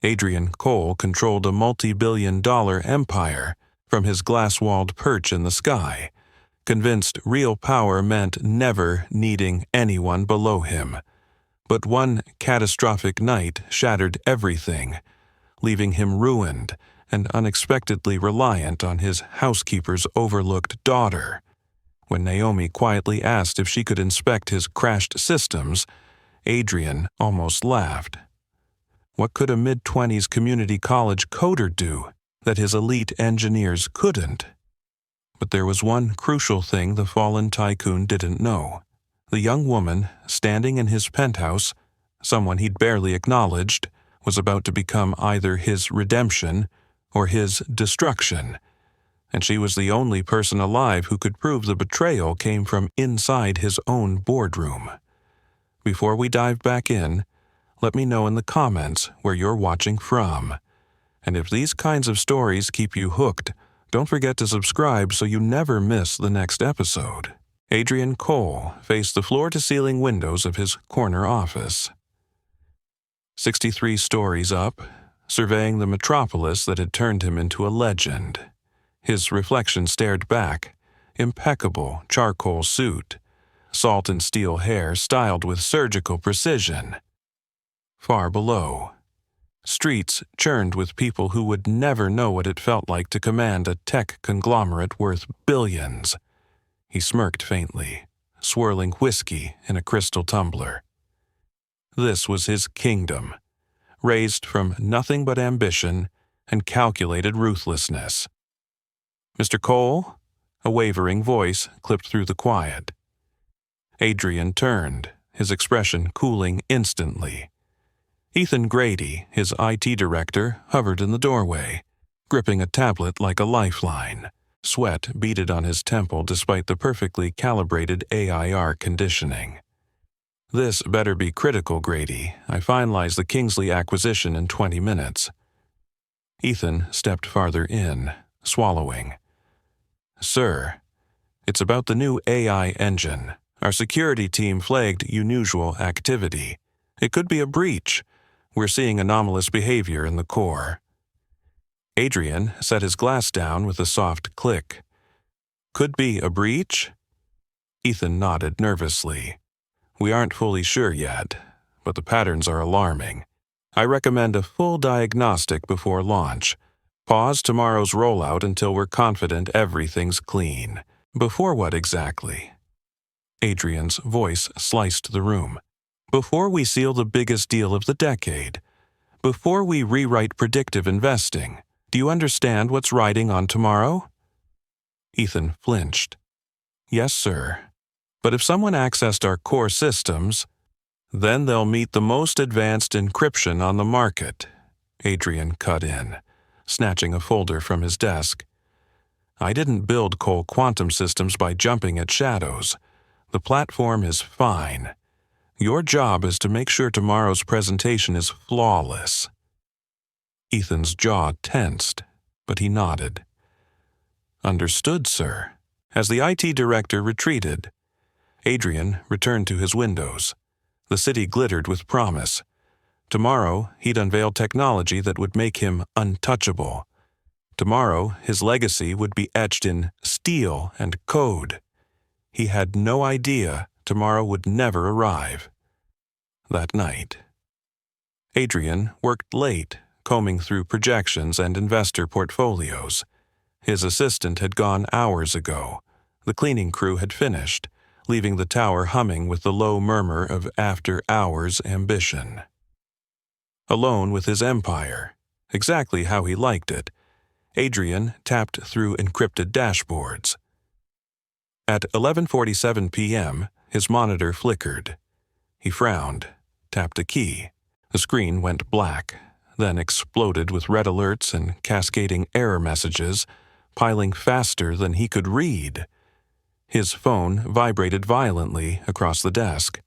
Adrian Cole controlled a multibillion-dollar empire from his glass-walled perch in the sky, convinced real power meant never needing anyone below him. But one catastrophic night shattered everything, leaving him ruined and unexpectedly reliant on his housekeeper's overlooked daughter. When Naomi quietly asked if she could inspect his crashed systems, Adrian almost laughed. What could a mid-20s community college coder do that his elite engineers couldn't? But there was one crucial thing the fallen tycoon didn't know. The young woman, standing in his penthouse, someone he'd barely acknowledged, was about to become either his redemption or his destruction, and she was the only person alive who could prove the betrayal came from inside his own boardroom. Before we dive back in, let me know in the comments where you're watching from. And if these kinds of stories keep you hooked, don't forget to subscribe so you never miss the next episode. Adrian Cole faced the floor-to-ceiling windows of his corner office. 63 stories up, surveying the metropolis that had turned him into a legend. His reflection stared back, impeccable charcoal suit, salt and steel hair styled with surgical precision. Far below, streets churned with people who would never know what it felt like to command a tech conglomerate worth billions. He smirked faintly, swirling whiskey in a crystal tumbler. This was his kingdom, raised from nothing but ambition and calculated ruthlessness. "Mr. Cole?" A wavering voice clipped through the quiet. Adrian turned, his expression cooling instantly. Ethan Grady, his IT director, hovered in the doorway, gripping a tablet like a lifeline. Sweat beaded on his temple despite the perfectly calibrated AIR conditioning. "This better be critical, Grady. I finalized the Kingsley acquisition in 20 minutes. Ethan stepped farther in, swallowing. "Sir, it's about the new AI engine. Our security team flagged unusual activity. It could be a breach. We're seeing anomalous behavior in the core." Adrian set his glass down with a soft click. "Could be a breach?" Ethan nodded nervously. "We aren't fully sure yet, but the patterns are alarming. I recommend a full diagnostic before launch. Pause tomorrow's rollout until we're confident everything's clean." "Before what exactly?" Adrian's voice sliced the room. "Before we seal the biggest deal of the decade. Before we rewrite predictive investing. Do you understand what's riding on tomorrow?" Ethan flinched. "Yes, sir. But if someone accessed our core systems, then they'll meet the most advanced encryption on the market," Adrian cut in, snatching a folder from his desk. "I didn't build Cole quantum systems by jumping at shadows. The platform is fine. Your job is to make sure tomorrow's presentation is flawless." Ethan's jaw tensed, but he nodded. "Understood, sir." As the IT director retreated, Adrian returned to his windows. The city glittered with promise. Tomorrow, he'd unveil technology that would make him untouchable. Tomorrow, his legacy would be etched in steel and code. He had no idea tomorrow would never arrive. That night, Adrian worked late, combing through projections and investor portfolios. His assistant had gone hours ago. The cleaning crew had finished, leaving the tower humming with the low murmur of after-hours ambition. Alone with his empire, exactly how he liked it, Adrian tapped through encrypted dashboards. At 11:47 p.m., his monitor flickered. He frowned, tapped a key. The screen went black, then exploded with red alerts and cascading error messages, piling faster than he could read. His phone vibrated violently across the desk.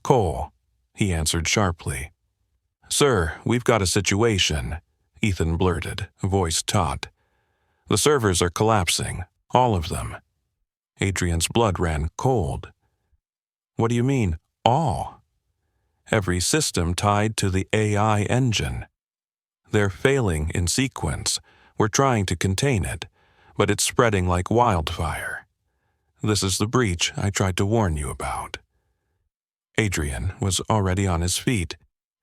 "Cole," he answered sharply. "Sir, we've got a situation," Ethan blurted, voice taut. "The servers are collapsing, all of them." Adrian's blood ran cold. "What do you mean, all?" "Every system tied to the AI engine." They're failing in sequence. We're trying to contain it, but it's spreading like wildfire. This is the breach I tried to warn you about." Adrian was already on his feet,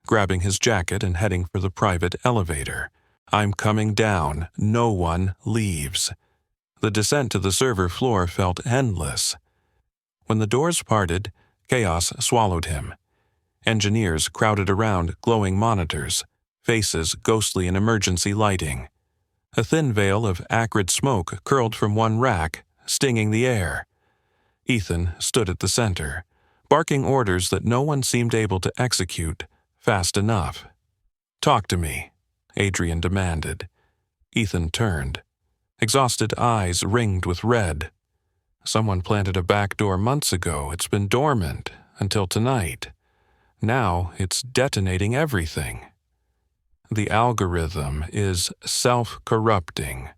grabbing his jacket and heading for the private elevator. "I'm coming down. No one leaves." The descent to the server floor felt endless. When the doors parted, chaos swallowed him. Engineers crowded around glowing monitors, faces ghostly in emergency lighting. A thin veil of acrid smoke curled from one rack, stinging the air. Ethan stood at the center, barking orders that no one seemed able to execute fast enough. "Talk to me," Adrian demanded. Ethan turned. Exhausted eyes ringed with red. "Someone planted a back door months ago. It's been dormant until tonight. Now it's detonating everything. The algorithm is self-corrupting,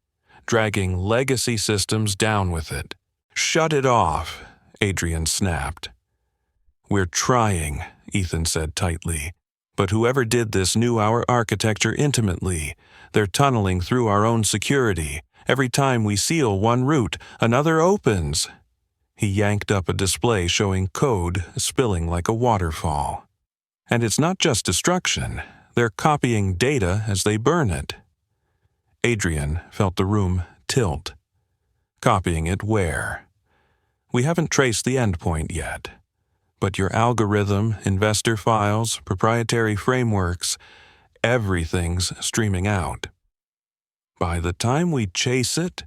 dragging legacy systems down with it. Shut it off," Adrian snapped. "We're trying," Ethan said tightly. "But whoever did this knew our architecture intimately. They're tunneling through our own security. Every time we seal one route, another opens." He yanked up a display showing code spilling like a waterfall. "And it's not just destruction. They're copying data as they burn it." Adrian felt the room tilt. "Copying it where?" "We haven't traced the endpoint yet. But your algorithm, investor files, proprietary frameworks, everything's streaming out. By the time we chase it,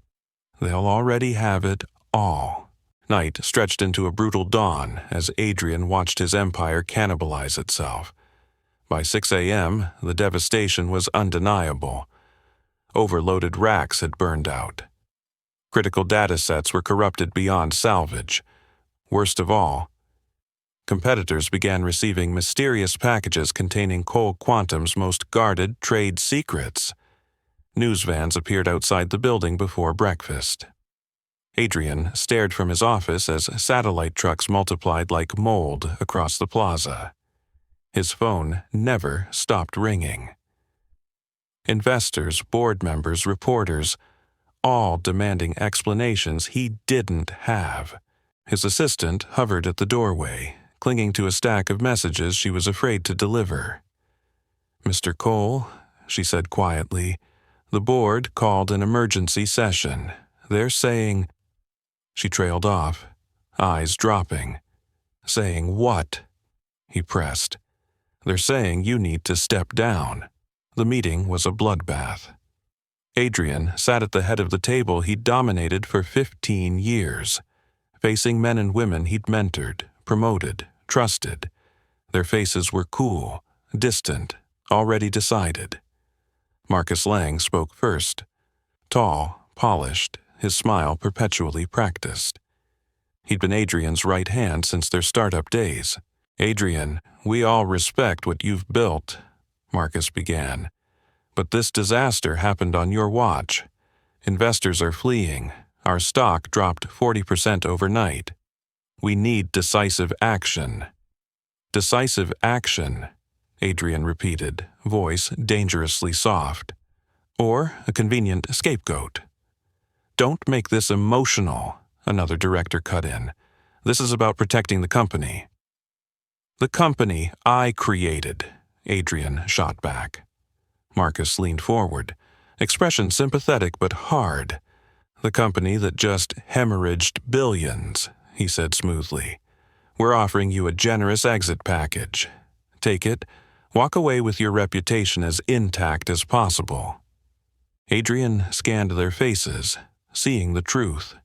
they'll already have it all." Night stretched into a brutal dawn as Adrian watched his empire cannibalize itself. By 6 a.m., the devastation was undeniable. Overloaded racks had burned out. Critical data sets were corrupted beyond salvage. Worst of all, competitors began receiving mysterious packages containing Cole Quantum's most guarded trade secrets. News vans appeared outside the building before breakfast. Adrian stared from his office as satellite trucks multiplied like mold across the plaza. His phone never stopped ringing. Investors, board members, reporters, all demanding explanations he didn't have. His assistant hovered at the doorway, clinging to a stack of messages she was afraid to deliver. "Mr. Cole," she said quietly, "the board called an emergency session. They're saying—" She trailed off, eyes dropping. "Saying what?" he pressed. "They're saying you need to step down." The meeting was a bloodbath. Adrian sat at the head of the table he'd dominated for 15 years, facing men and women he'd mentored, promoted, trusted. Their faces were cool, distant, already decided. Marcus Lang spoke first. Tall, polished, his smile perpetually practiced. He'd been Adrian's right hand since their startup days. "Adrian, we all respect what you've built," Marcus began. "But this disaster happened on your watch. Investors are fleeing. Our stock dropped 40% overnight. We need decisive action." "Decisive action," Adrian repeated, voice dangerously soft. "Or a convenient scapegoat." "Don't make this emotional," another director cut in. "This is about protecting the company." "The company I created," Adrian shot back. Marcus leaned forward, expression sympathetic but hard. "The company that just hemorrhaged billions," he said smoothly. "We're offering you a generous exit package. Take it, walk away with your reputation as intact as possible." Adrian scanned their faces, seeing the truth.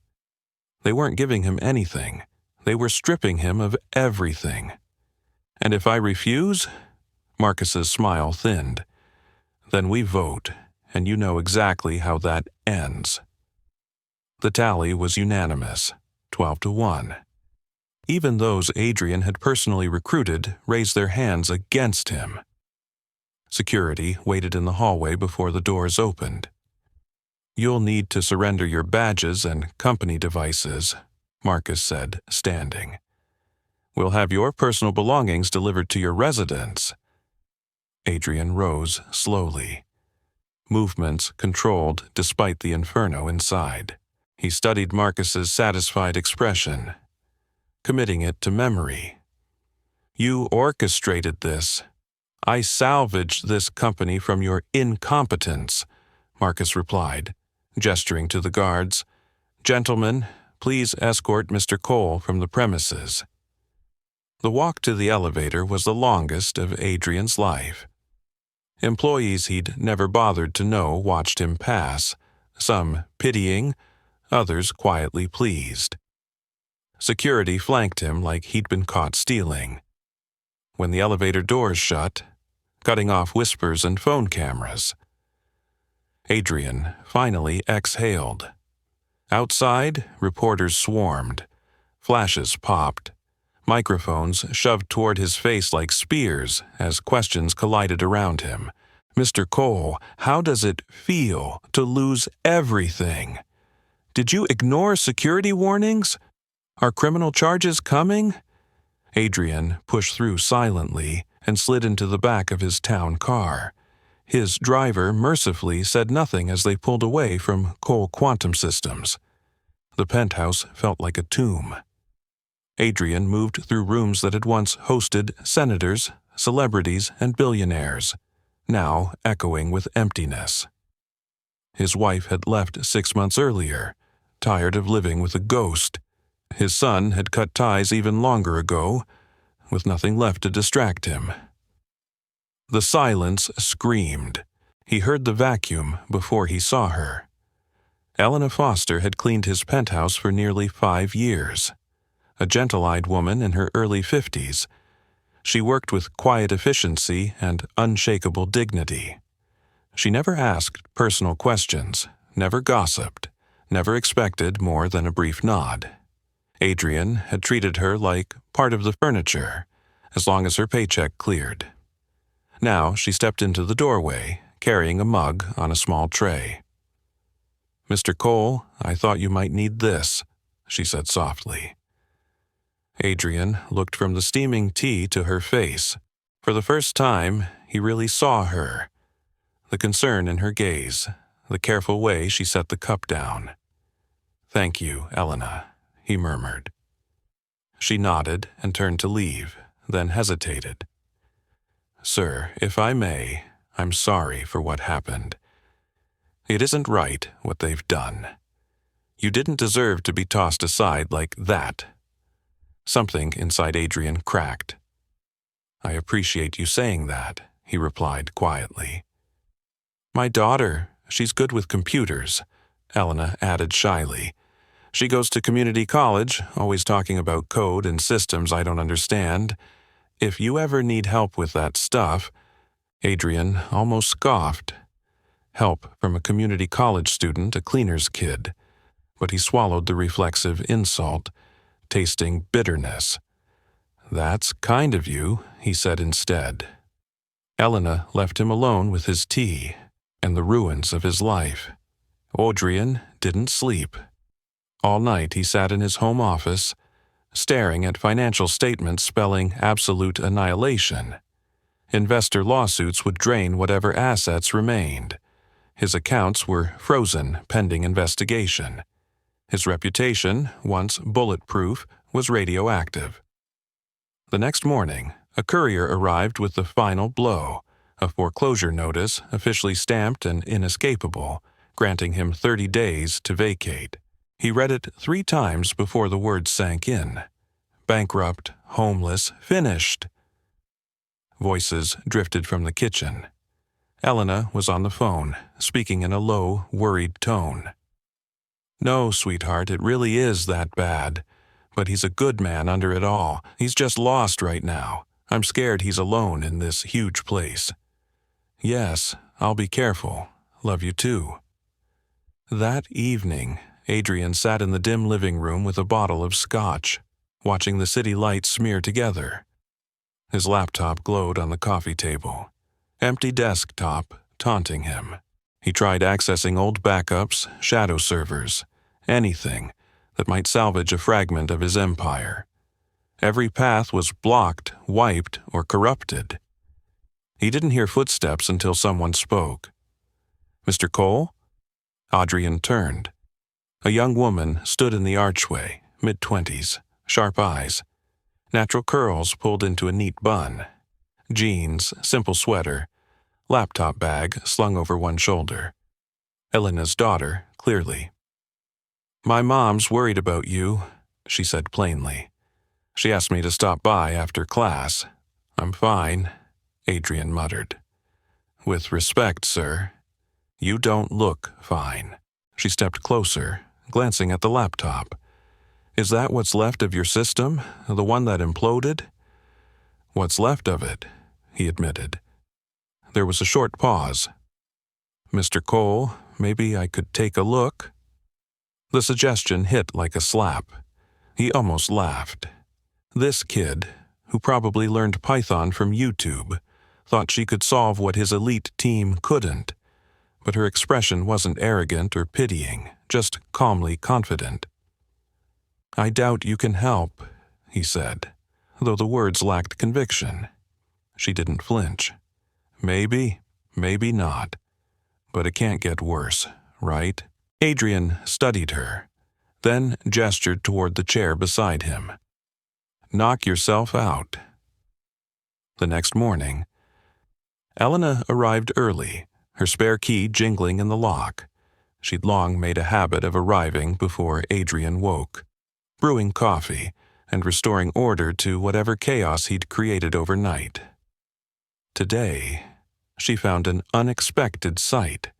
They weren't giving him anything. They were stripping him of everything. "And if I refuse?" Marcus's smile thinned. "Then we vote, and you know exactly how that ends." The tally was unanimous, 12-1. Even those Adrian had personally recruited raised their hands against him. Security waited in the hallway before the doors opened. "You'll need to surrender your badges and company devices," Marcus said, standing. "We'll have your personal belongings delivered to your residence." Adrian rose slowly. movements controlled despite the inferno inside. He studied Marcus's satisfied expression, committing it to memory. "You orchestrated this. I salvaged this company from your incompetence," Marcus replied, gesturing to the guards. "Gentlemen, please escort Mr. Cole from the premises." The walk to the elevator was the longest of Adrian's life. Employees he'd never bothered to know watched him pass, some pitying, others quietly pleased. Security flanked him like he'd been caught stealing. When the elevator doors shut, cutting off whispers and phone cameras, Adrian finally exhaled. Outside, reporters swarmed. Flashes popped. Microphones shoved toward his face like spears as questions collided around him. "Mr. Cole, how does it feel to lose everything? Did you ignore security warnings? Are criminal charges coming?" Adrian pushed through silently and slid into the back of his town car. His driver mercifully said nothing as they pulled away from Cole Quantum Systems. The penthouse felt like a tomb. Adrian moved through rooms that had once hosted senators, celebrities, and billionaires, now echoing with emptiness. His wife had left 6 months earlier, tired of living with a ghost. His son had cut ties even longer ago, with nothing left to distract him. The silence screamed. He heard the vacuum before he saw her. Elena Foster had cleaned his penthouse for nearly 5 years. A gentle-eyed woman in her early 50s, she worked with quiet efficiency and unshakable dignity. She never asked personal questions, never gossiped, never expected more than a brief nod. Adrian had treated her like part of the furniture, as long as her paycheck cleared. Now she stepped into the doorway, carrying a mug on a small tray. "Mr. Cole, I thought you might need this," she said softly. Adrian looked from the steaming tea to her face. For the first time, he really saw her. The concern in her gaze, the careful way she set the cup down. "Thank you, Elena," he murmured. She nodded and turned to leave, then hesitated. "Sir, if I may, I'm sorry for what happened. It isn't right what they've done. You didn't deserve to be tossed aside like that." Something inside Adrian cracked. "I appreciate you saying that," he replied quietly. "My daughter, she's good with computers," Elena added shyly. "She goes to community college, always talking about code and systems I don't understand. If you ever need help with that stuff..." Adrian almost scoffed. Help from a community college student, a cleaner's kid. But he swallowed the reflexive insult, tasting bitterness. "That's kind of you," he said instead. Elena left him alone with his tea and the ruins of his life. Adrian didn't sleep. All night he sat in his home office, staring at financial statements spelling absolute annihilation. Investor lawsuits would drain whatever assets remained. His accounts were frozen pending investigation. His reputation, once bulletproof, was radioactive. The next morning, a courier arrived with the final blow, a foreclosure notice officially stamped and inescapable, granting him 30 days to vacate. He read it 3 times before the words sank in. Bankrupt, homeless, finished. Voices drifted from the kitchen. Elena was on the phone, speaking in a low, worried tone. "No, sweetheart, it really is that bad. But he's a good man under it all. He's just lost right now. I'm scared he's alone in this huge place." "Yes, I'll be careful. Love you too." That evening, Adrian sat in the dim living room with a bottle of scotch, watching the city lights smear together. His laptop glowed on the coffee table. Empty desktop, taunting him. He tried accessing old backups, shadow servers, anything that might salvage a fragment of his empire. Every path was blocked, wiped, or corrupted. He didn't hear footsteps until someone spoke. Mr. Cole? Adrian turned. A young woman stood in the archway, mid-20s, sharp eyes, natural curls pulled into a neat bun, jeans, simple sweater, laptop bag slung over one shoulder. Elena's daughter, clearly. "My mom's worried about you," she said plainly. "She asked me to stop by after class." "I'm fine," Adrian muttered. "With respect, sir, you don't look fine." She stepped closer, glancing at the laptop. "Is that what's left of your system, the one that imploded?" "What's left of it," he admitted. There was a short pause. "Mr. Cole, maybe I could take a look?" The suggestion hit like a slap. He almost laughed. This kid, who probably learned Python from YouTube, thought she could solve what his elite team couldn't. But her expression wasn't arrogant or pitying, just calmly confident. "I doubt you can help," he said, though the words lacked conviction. She didn't flinch. "Maybe, maybe not. But it can't get worse, right?" Adrian studied her, then gestured toward the chair beside him. "Knock yourself out." The next morning, Elena arrived early, her spare key jingling in the lock. She'd long made a habit of arriving before Adrian woke, brewing coffee and restoring order to whatever chaos he'd created overnight. Today, she found an unexpected sight.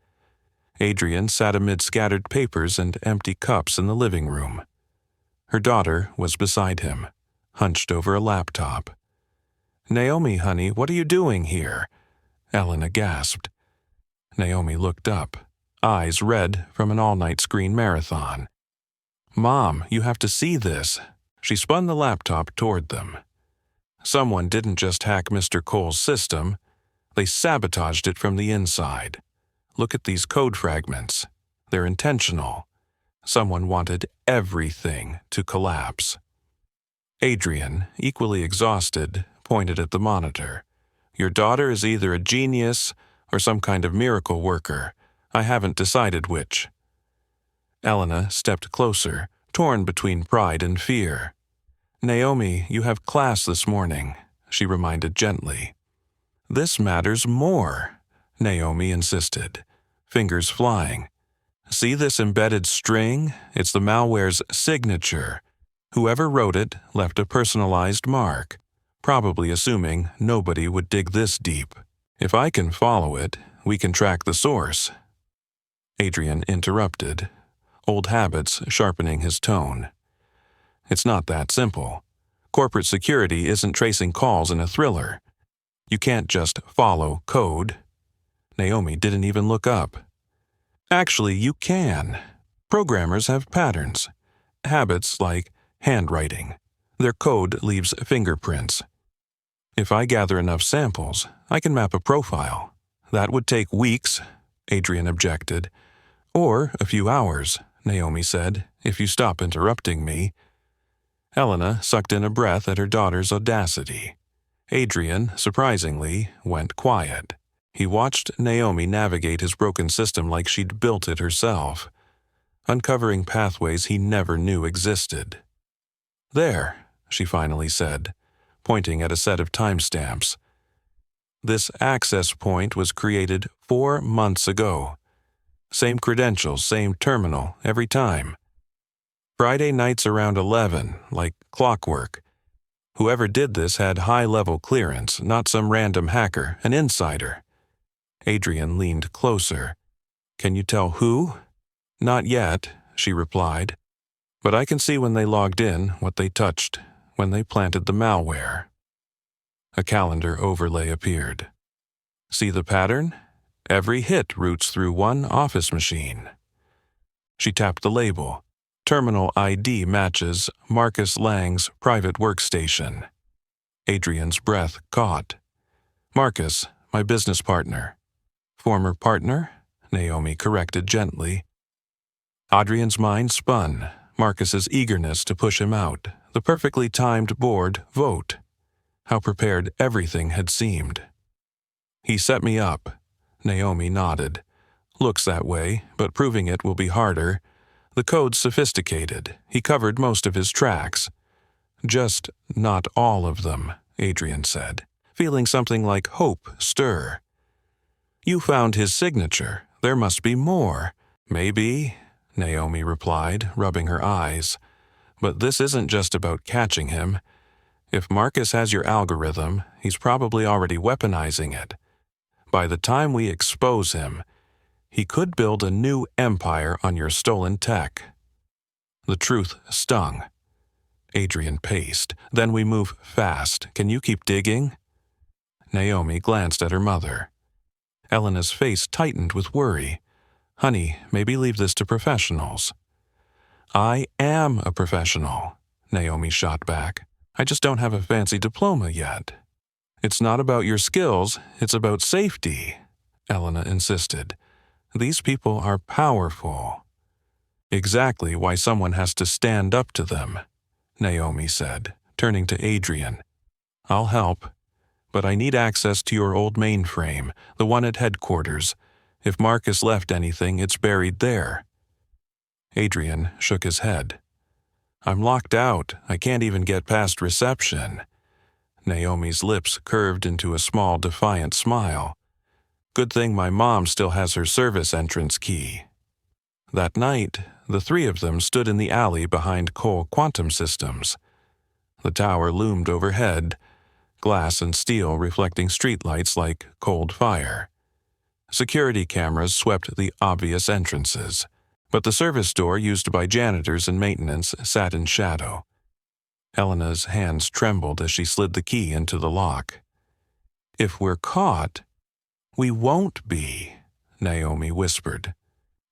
Adrian sat amid scattered papers and empty cups in the living room. Her daughter was beside him, hunched over a laptop. "Naomi, honey, what are you doing here?" Elena gasped. Naomi looked up, eyes red from an all-night screen marathon. "Mom, you have to see this." She spun the laptop toward them. Someone didn't just hack Mr. Cole's system, they sabotaged it from the inside. Look at these code fragments. They're intentional. Someone wanted everything to collapse. Adrian, equally exhausted, pointed at the monitor. "Your daughter is either a genius or some kind of miracle worker. I haven't decided which." Elena stepped closer, torn between pride and fear. "Naomi, you have class this morning," she reminded gently. "This matters more," Naomi insisted, fingers flying. "See this embedded string? It's the malware's signature. Whoever wrote it left a personalized mark, probably assuming nobody would dig this deep. If I can follow it, we can track the source." Adrian interrupted, old habits sharpening his tone. "It's not that simple. Corporate security isn't tracing calls in a thriller. You can't just follow code." Naomi didn't even look up. "Actually, you can. Programmers have patterns. Habits like handwriting. Their code leaves fingerprints. If I gather enough samples, I can map a profile. That would take weeks," Adrian objected. "Or a few hours," Naomi said, "if you stop interrupting me." Elena sucked in a breath at her daughter's audacity. Adrian, surprisingly, went quiet. He watched Naomi navigate his broken system like she'd built it herself, uncovering pathways he never knew existed. "There," she finally said, pointing at a set of timestamps. "This access point was created 4 months ago. Same credentials, same terminal, every time. Friday nights around 11, like clockwork. Whoever did this had high-level clearance, not some random hacker, an insider." Adrian leaned closer. "Can you tell who?" "Not yet," she replied. "But I can see when they logged in, what they touched, when they planted the malware." A calendar overlay appeared. "See the pattern? Every hit routes through one office machine." She tapped the label. Terminal ID matches Marcus Lang's private workstation. Adrian's breath caught. "Marcus, my business partner." "Former partner?" Naomi corrected gently. Adrian's mind spun, Marcus's eagerness to push him out, the perfectly timed board vote. How prepared everything had seemed. "He set me up," Naomi nodded. Looks that way, but proving it will be harder. The code's sophisticated. He covered most of his tracks. Just not all of them, Adrian said, feeling something like hope stir. You found his signature. There must be more. Maybe, Naomi replied, rubbing her eyes. But this isn't just about catching him. If Marcus has your algorithm, he's probably already weaponizing it. By the time we expose him, he could build a new empire on your stolen tech. The truth stung. Adrian paced. Then we move fast. Can you keep digging? Naomi glanced at her mother. Elena's face tightened with worry. Honey, maybe leave this to professionals. I am a professional, Naomi shot back. I just don't have a fancy diploma yet. It's not about your skills, it's about safety, Elena insisted. These people are powerful. Exactly why someone has to stand up to them, Naomi said, turning to Adrian. I'll help, but I need access to your old mainframe, the one at headquarters. If Marcus left anything, it's buried there. Adrian shook his head. I'm locked out. I can't even get past reception. Naomi's lips curved into a small, defiant smile. Good thing my mom still has her service entrance key. That night, the three of them stood in the alley behind Cole Quantum Systems. The tower loomed overhead, glass and steel reflecting streetlights like cold fire. Security cameras swept the obvious entrances, but the service door used by janitors and maintenance sat in shadow. Elena's hands trembled as she slid the key into the lock. If we're caught, we won't be, Naomi whispered.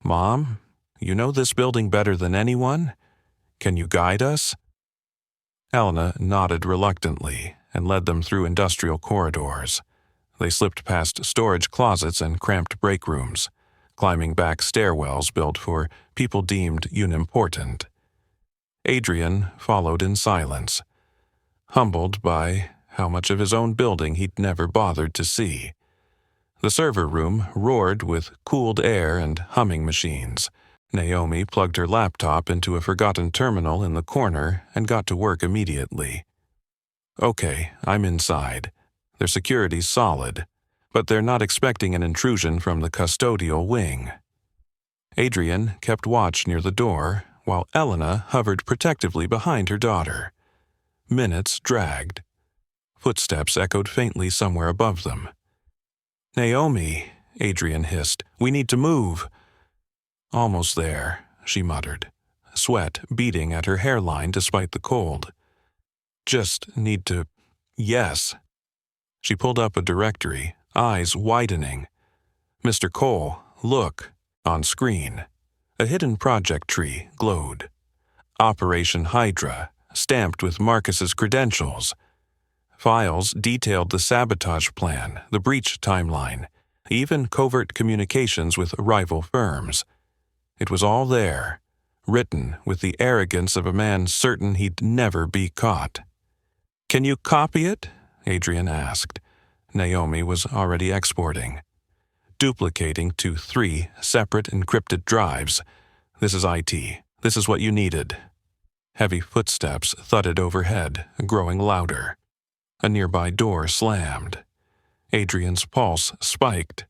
Mom, you know this building better than anyone? Can you guide us? Elena nodded reluctantly and led them through industrial corridors. They slipped past storage closets and cramped break rooms, climbing back stairwells built for people deemed unimportant. Adrian followed in silence, humbled by how much of his own building he'd never bothered to see. The server room roared with cooled air and humming machines. Naomi plugged her laptop into a forgotten terminal in the corner and got to work immediately. Okay, I'm inside. Their security's solid, but they're not expecting an intrusion from the custodial wing. Adrian kept watch near the door, while Elena hovered protectively behind her daughter. Minutes dragged. Footsteps echoed faintly somewhere above them. Naomi, Adrian hissed, we need to move. Almost there, she muttered, sweat beading at her hairline despite the cold. Just need to... Yes. She pulled up a directory, eyes widening. Mr. Cole, look, on screen. A hidden project tree glowed. Operation Hydra, stamped with Marcus's credentials. Files detailed the sabotage plan, the breach timeline, even covert communications with rival firms. It was all there, written with the arrogance of a man certain he'd never be caught. Can you copy it? Adrian asked. Naomi was already exporting. Duplicating to 3 separate encrypted drives. This is IT. This is what you needed. Heavy footsteps thudded overhead, growing louder. A nearby door slammed. Adrian's pulse spiked.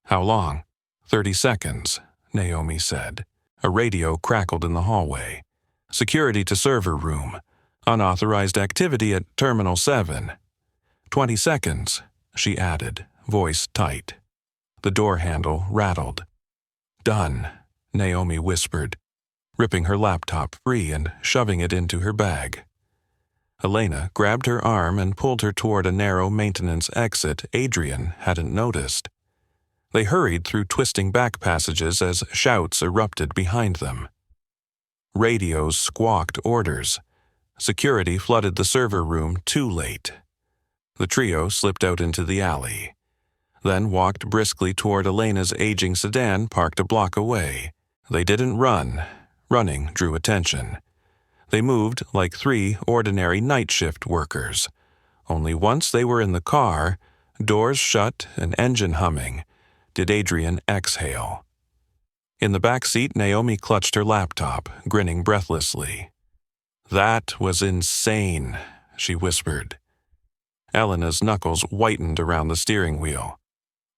How long? 30 seconds, Naomi said. A radio crackled in the hallway. Security to server room. Unauthorized activity at Terminal 7. 20 seconds, she added, voice tight. The door handle rattled. Done, Naomi whispered, ripping her laptop free and shoving it into her bag. Elena grabbed her arm and pulled her toward a narrow maintenance exit Adrian hadn't noticed. They hurried through twisting back passages as shouts erupted behind them. Radios squawked orders. Security flooded the server room too late. The trio slipped out into the alley, then walked briskly toward Elena's aging sedan parked a block away. They didn't run. Running drew attention. They moved like 3 ordinary night shift workers. Only once they were in the car, doors shut and engine humming, did Adrian exhale. In the back seat, Naomi clutched her laptop, grinning breathlessly. "That was insane," she whispered. Elena's knuckles whitened around the steering wheel.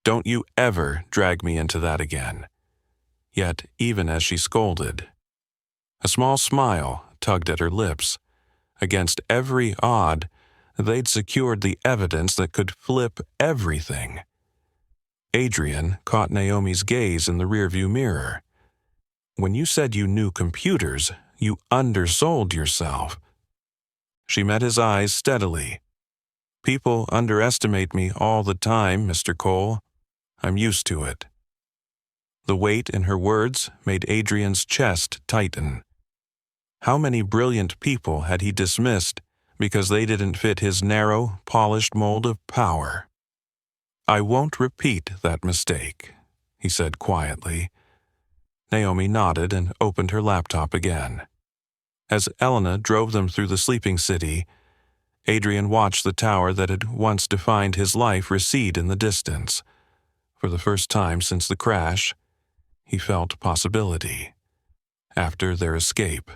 "Don't you ever drag me into that again." Yet, even as she scolded, a small smile tugged at her lips. Against every odd, they'd secured the evidence that could flip everything. Adrian caught Naomi's gaze in the rearview mirror. "When you said you knew computers, you undersold yourself." She met his eyes steadily. "People underestimate me all the time, Mr. Cole. I'm used to it." The weight in her words made Adrian's chest tighten. How many brilliant people had he dismissed because they didn't fit his narrow, polished mold of power? "I won't repeat that mistake," he said quietly. Naomi nodded and opened her laptop again. As Elena drove them through the sleeping city, Adrian watched the tower that had once defined his life recede in the distance. For the first time since the crash, he felt possibility. After their escape,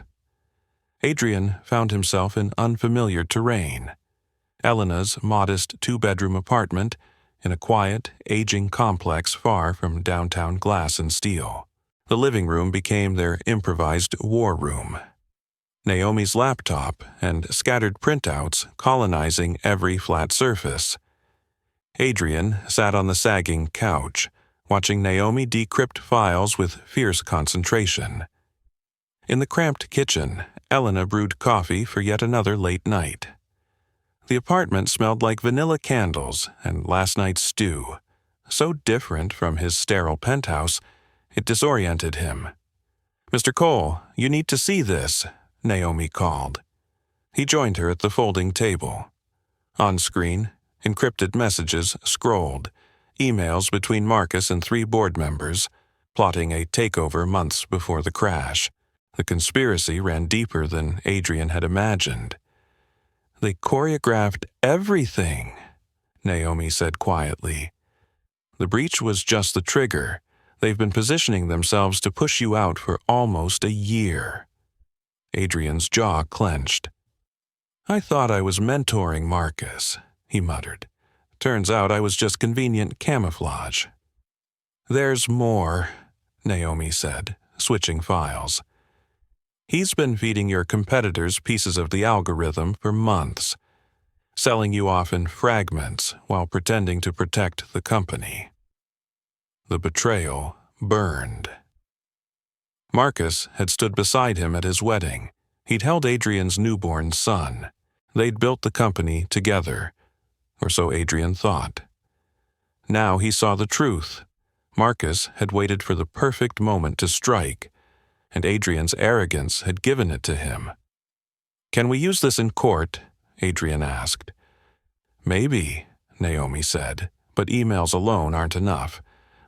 Adrian found himself in unfamiliar terrain. Elena's modest two-bedroom apartment in a quiet, aging complex far from downtown glass and steel. The living room became their improvised war room. Naomi's laptop and scattered printouts colonizing every flat surface. Adrian sat on the sagging couch, watching Naomi decrypt files with fierce concentration. In the cramped kitchen, Elena brewed coffee for yet another late night. The apartment smelled like vanilla candles and last night's stew, so different from his sterile penthouse, it disoriented him. "Mr. Cole, you need to see this," Naomi called. He joined her at the folding table. On screen, encrypted messages scrolled, emails between Marcus and 3 board members, plotting a takeover months before the crash. The conspiracy ran deeper than Adrian had imagined. "They choreographed everything," Naomi said quietly. "The breach was just the trigger. They've been positioning themselves to push you out for almost a year." Adrian's jaw clenched. "I thought I was mentoring Marcus," he muttered. "Turns out I was just convenient camouflage." "There's more," Naomi said, switching files. "He's been feeding your competitors pieces of the algorithm for months, selling you off in fragments while pretending to protect the company." The betrayal burned. Marcus had stood beside him at his wedding. He'd held Adrian's newborn son. They'd built the company together, or so Adrian thought. Now he saw the truth. Marcus had waited for the perfect moment to strike, and Adrian's arrogance had given it to him. "Can we use this in court?" Adrian asked. "Maybe," Naomi said, "but emails alone aren't enough.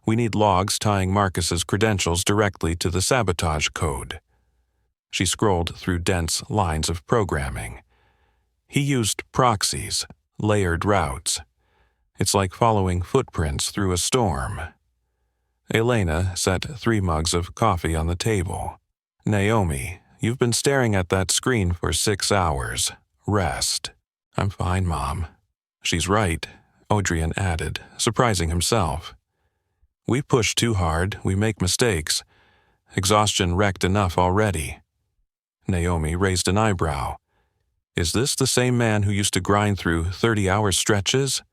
We need logs tying Marcus's credentials directly to the sabotage code." She scrolled through dense lines of programming. He used proxies, layered routes. It's like following footprints through a storm. Elena set 3 mugs of coffee on the table. "Naomi, you've been staring at that screen for 6 hours. Rest." "I'm fine, Mom." "She's right," Adrian added, surprising himself. "We push too hard, we make mistakes. Exhaustion wrecked enough already." Naomi raised an eyebrow. "Is this the same man who used to grind through 30-hour stretches?"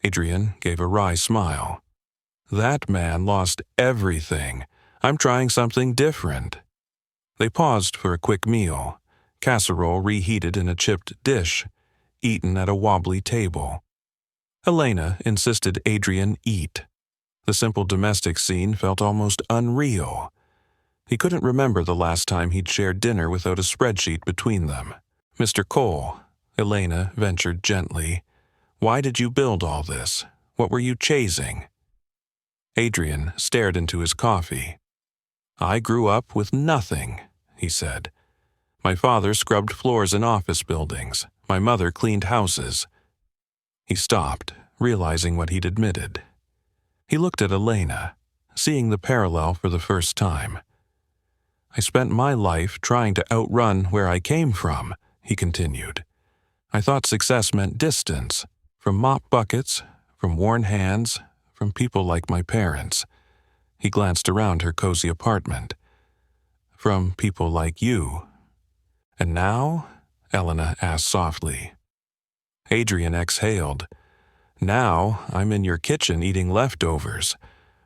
Adrian gave a wry smile. "That man lost everything. I'm trying something different." They paused for a quick meal, casserole reheated in a chipped dish, eaten at a wobbly table. Elena insisted Adrian eat. The simple domestic scene felt almost unreal. He couldn't remember the last time he'd shared dinner without a spreadsheet between them. "Mr. Cole," Elena ventured gently, "why did you build all this? What were you chasing?" Adrian stared into his coffee. "I grew up with nothing," he said. "My father scrubbed floors in office buildings. My mother cleaned houses." He stopped, realizing what he'd admitted. He looked at Elena, seeing the parallel for the first time. I spent my life trying to outrun where I came from, he continued. I thought success meant distance, from mop buckets, from worn hands, from people like my parents. He glanced around her cozy apartment. From people like you. And now? Elena asked softly. Adrian exhaled. Now I'm in your kitchen eating leftovers,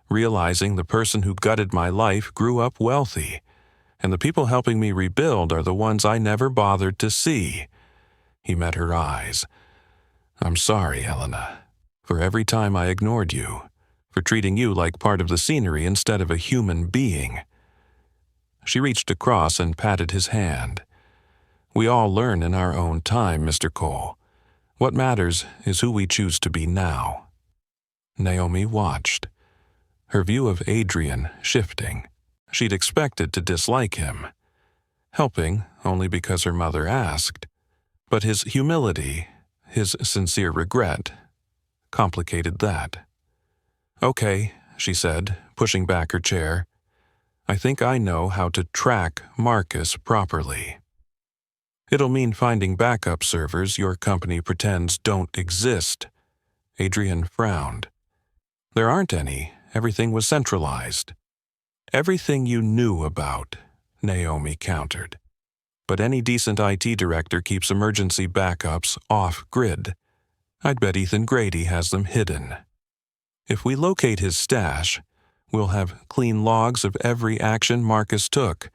realizing the person who gutted my life grew up wealthy, and the people helping me rebuild are the ones I never bothered to see. He met her eyes. I'm sorry, Elena, for every time I ignored you, for treating you like part of the scenery instead of a human being. She reached across and patted his hand. We all learn in our own time, Mr. Cole. What matters is who we choose to be now. Naomi watched, her view of Adrian shifting. She'd expected to dislike him, helping only because her mother asked. But his humility, his sincere regret, complicated that. Okay, she said, pushing back her chair. I think I know how to track Marcus properly. It'll mean finding backup servers your company pretends don't exist. Adrian frowned. There aren't any. Everything was centralized. Everything you knew about, Naomi countered. But any decent IT director keeps emergency backups off-grid. I'd bet Ethan Grady has them hidden. If we locate his stash, we'll have clean logs of every action Marcus took.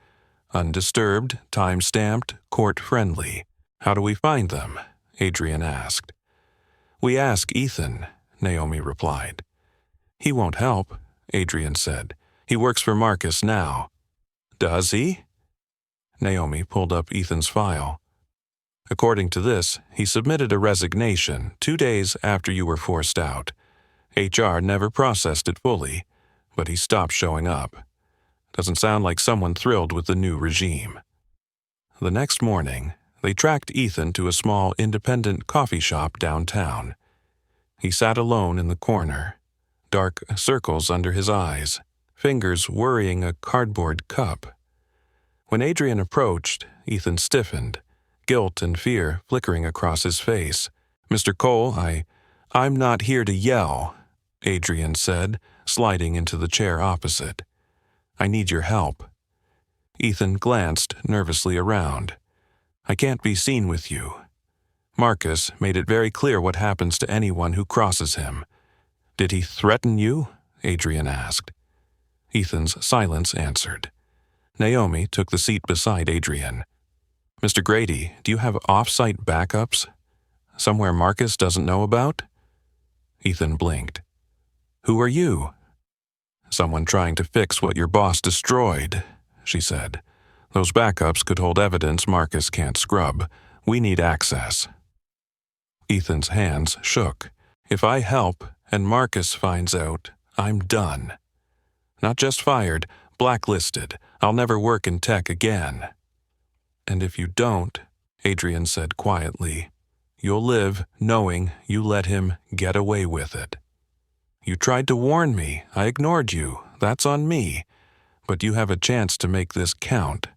Undisturbed, time-stamped, court-friendly. How do we find them? Adrian asked. We ask Ethan, Naomi replied. He won't help, Adrian said. He works for Marcus now. Does he? Naomi pulled up Ethan's file. According to this, he submitted a resignation 2 days after you were forced out. HR never processed it fully, but he stopped showing up. Doesn't sound like someone thrilled with the new regime. The next morning, they tracked Ethan to a small independent coffee shop downtown. He sat alone in the corner, dark circles under his eyes, fingers worrying a cardboard cup. When Adrian approached, Ethan stiffened, guilt and fear flickering across his face. Mr. Cole, I'm not here to yell, Adrian said, sliding into the chair opposite. I need your help. Ethan glanced nervously around. I can't be seen with you. Marcus made it very clear what happens to anyone who crosses him. Did he threaten you? Adrian asked. Ethan's silence answered. Naomi took the seat beside Adrian. Mr. Grady, do you have off-site backups? Somewhere Marcus doesn't know about? Ethan blinked. Who are you? Someone trying to fix what your boss destroyed, she said. Those backups could hold evidence Marcus can't scrub. We need access. Ethan's hands shook. If I help and Marcus finds out, I'm done. Not just fired, blacklisted. I'll never work in tech again. And if you don't, Adrian said quietly, you'll live knowing you let him get away with it. You tried to warn me. I ignored you. That's on me. But you have a chance to make this count.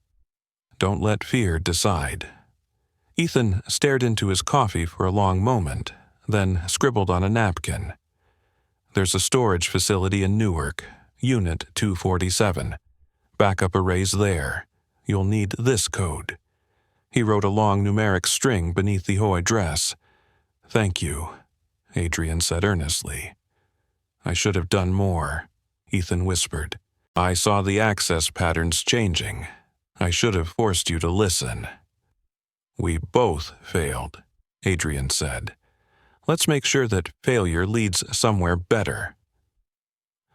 Don't let fear decide. Ethan stared into his coffee for a long moment, then scribbled on a napkin. There's a storage facility in Newark, Unit 247. Backup arrays there. You'll need this code. He wrote a long numeric string beneath the whole address. Thank you, Adrian said earnestly. I should have done more, Ethan whispered. I saw the access patterns changing. I should have forced you to listen. We both failed, Adrian said. Let's make sure that failure leads somewhere better.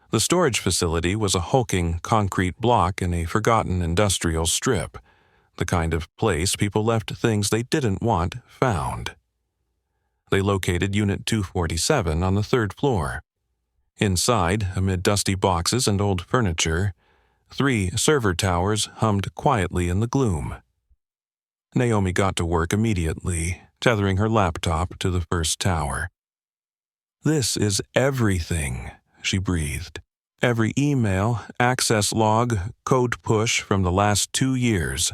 The storage facility was a hulking concrete block in a forgotten industrial strip, the kind of place people left things they didn't want found. They located Unit 247 on the 3rd floor. Inside, amid dusty boxes and old furniture, 3 server towers hummed quietly in the gloom. Naomi got to work immediately, tethering her laptop to the first tower. This is everything, she breathed. Every email, access log, code push from the last 2 years.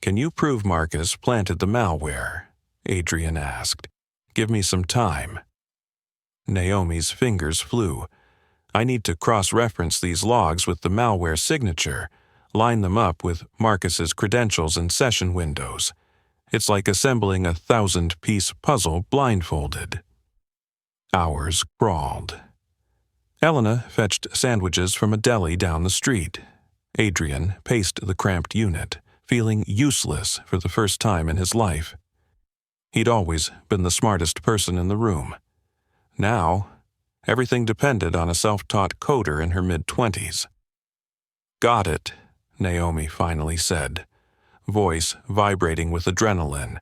Can you prove Marcus planted the malware? Adrian asked. Give me some time. Naomi's fingers flew. I need to cross-reference these logs with the malware signature, line them up with Marcus's credentials and session windows. It's like assembling a 1,000-piece puzzle blindfolded. Hours crawled. Elena fetched sandwiches from a deli down the street. Adrian paced the cramped unit, feeling useless for the first time in his life. He'd always been the smartest person in the room. Now, everything depended on a self-taught coder in her mid-20s. Got it, Naomi finally said, voice vibrating with adrenaline.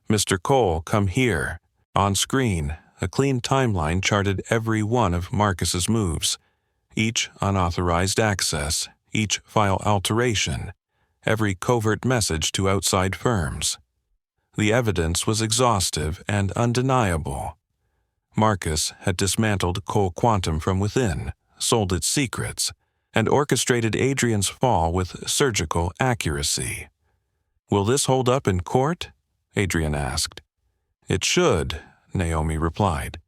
Mr. Cole, come here. On screen, a clean timeline charted every one of Marcus's moves, each unauthorized access, each file alteration, every covert message to outside firms. The evidence was exhaustive and undeniable. Marcus had dismantled Cole Quantum from within, sold its secrets, and orchestrated Adrian's fall with surgical accuracy. Will this hold up in court? Adrian asked. It should, Naomi replied.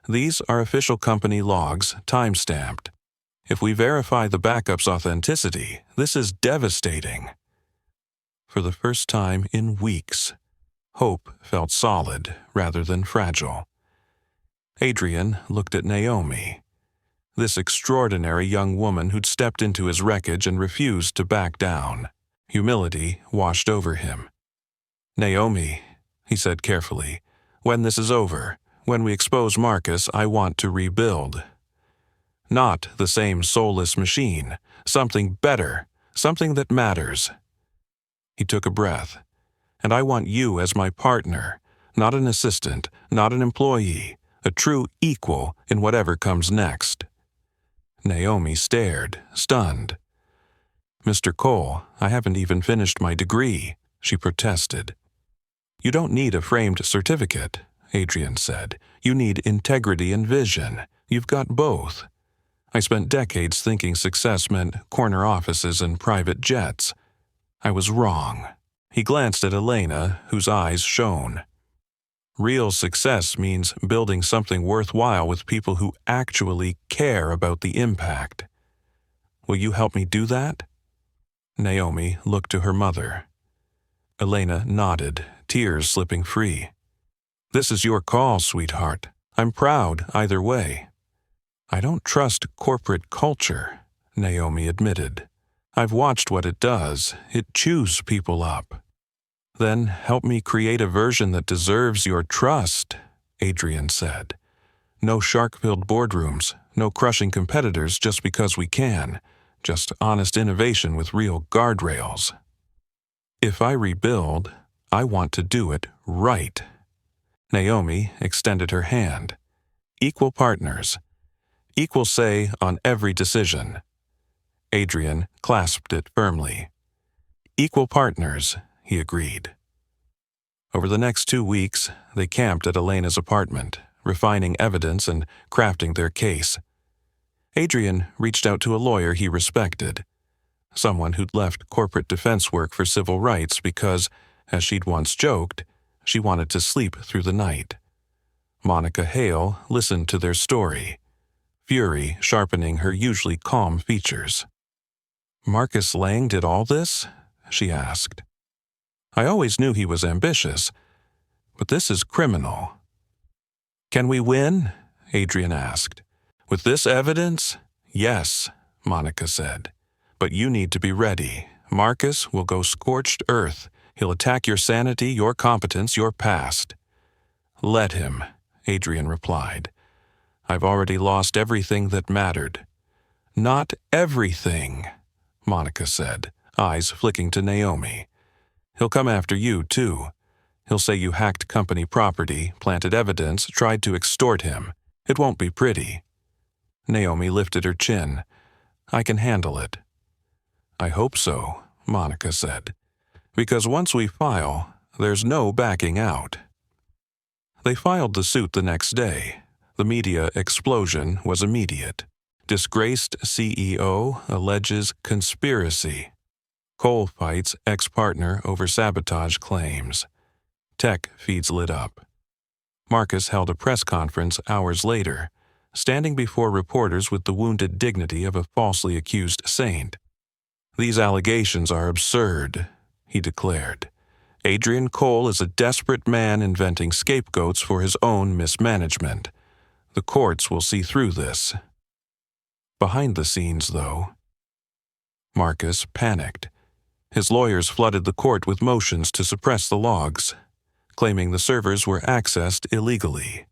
These are official company logs, time-stamped. If we verify the backup's authenticity, this is devastating. For the first time in weeks, hope felt solid rather than fragile. Adrian looked at Naomi, this extraordinary young woman who'd stepped into his wreckage and refused to back down. Humility washed over him. Naomi, he said carefully, when this is over, when we expose Marcus, I want to rebuild. Not the same soulless machine, something better, something that matters. He took a breath. And I want you as my partner, not an assistant, not an employee, a true equal in whatever comes next. Naomi stared, stunned. Mr. Cole, I haven't even finished my degree, she protested. You don't need a framed certificate, Adrian said. You need integrity and vision. You've got both. I spent decades thinking success meant corner offices and private jets. I was wrong. He glanced at Elena, whose eyes shone. Real success means building something worthwhile with people who actually care about the impact. Will you help me do that? Naomi looked to her mother. Elena nodded, tears slipping free. This is your call, sweetheart. I'm proud either way. I don't trust corporate culture, Naomi admitted. I've watched what it does. It chews people up. Then help me create a version that deserves your trust, Adrian said. No shark-filled boardrooms, no crushing competitors just because we can, just honest innovation with real guardrails. If I rebuild, I want to do it right. Naomi extended her hand. Equal partners. Equal say on every decision. Adrian clasped it firmly. Equal partners, he agreed. Over the next 2 weeks, they camped at Elena's apartment, refining evidence and crafting their case. Adrian reached out to a lawyer he respected, someone who'd left corporate defense work for civil rights because, as she'd once joked, she wanted to sleep through the night. Monica Hale listened to their story, fury sharpening her usually calm features. Marcus Lang did all this? She asked. I always knew he was ambitious, but this is criminal. Can we win? Adrian asked. With this evidence? Yes, Monica said. But you need to be ready. Marcus will go scorched earth. He'll attack your sanity, your competence, your past. Let him, Adrian replied. I've already lost everything that mattered. Not everything, Monica said, eyes flicking to Naomi. He'll come after you, too. He'll say you hacked company property, planted evidence, tried to extort him. It won't be pretty. Naomi lifted her chin. I can handle it. I hope so, Monica said. Because once we file, there's no backing out. They filed the suit the next day. The media explosion was immediate. Disgraced CEO alleges conspiracy. Cole fights ex-partner over sabotage claims. Tech feeds lit up. Marcus held a press conference hours later, standing before reporters with the wounded dignity of a falsely accused saint. "These allegations are absurd," he declared. "Adrian Cole is a desperate man inventing scapegoats for his own mismanagement. The courts will see through this." Behind the scenes, though, Marcus panicked. His lawyers flooded the court with motions to suppress the logs, claiming the servers were accessed illegally.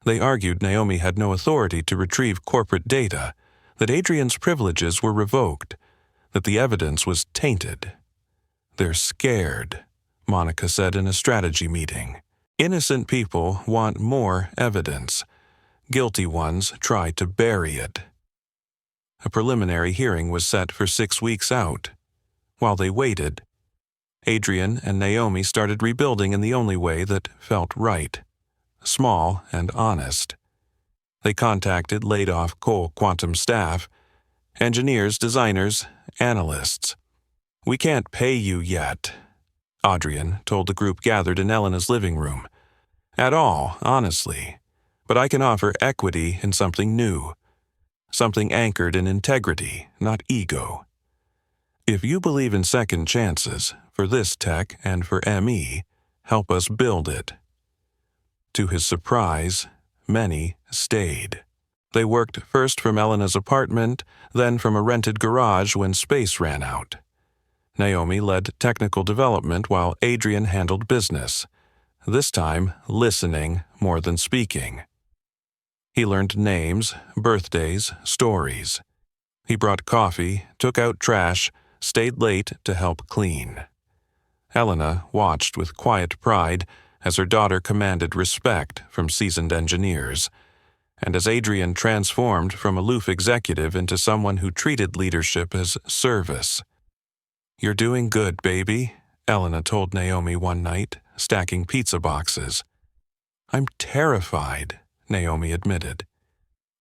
They argued Naomi had no authority to retrieve corporate data, that Adrian's privileges were revoked, that the evidence was tainted. "They're scared," Monica said in a strategy meeting. "Innocent people want more evidence. Guilty ones try to bury it." A preliminary hearing was set for 6 weeks out. While they waited, Adrian and Naomi started rebuilding in the only way that felt right: small and honest. They contacted laid-off Cole Quantum staff, engineers, designers, analysts. "We can't pay you yet," Adrian told the group gathered in Elena's living room. "At all, honestly. But I can offer equity in something new. Something anchored in integrity, not ego. If you believe in second chances, for this tech and for ME, help us build it." To his surprise, many stayed. They worked first from Elena's apartment, then from a rented garage when space ran out. Naomi led technical development while Adrian handled business, this time listening more than speaking. He learned names, birthdays, stories. He brought coffee, took out trash, stayed late to help clean. Elena watched with quiet pride as her daughter commanded respect from seasoned engineers, and as Adrian transformed from aloof executive into someone who treated leadership as service. "You're doing good, baby," Elena told Naomi one night, stacking pizza boxes. "I'm terrified," Naomi admitted.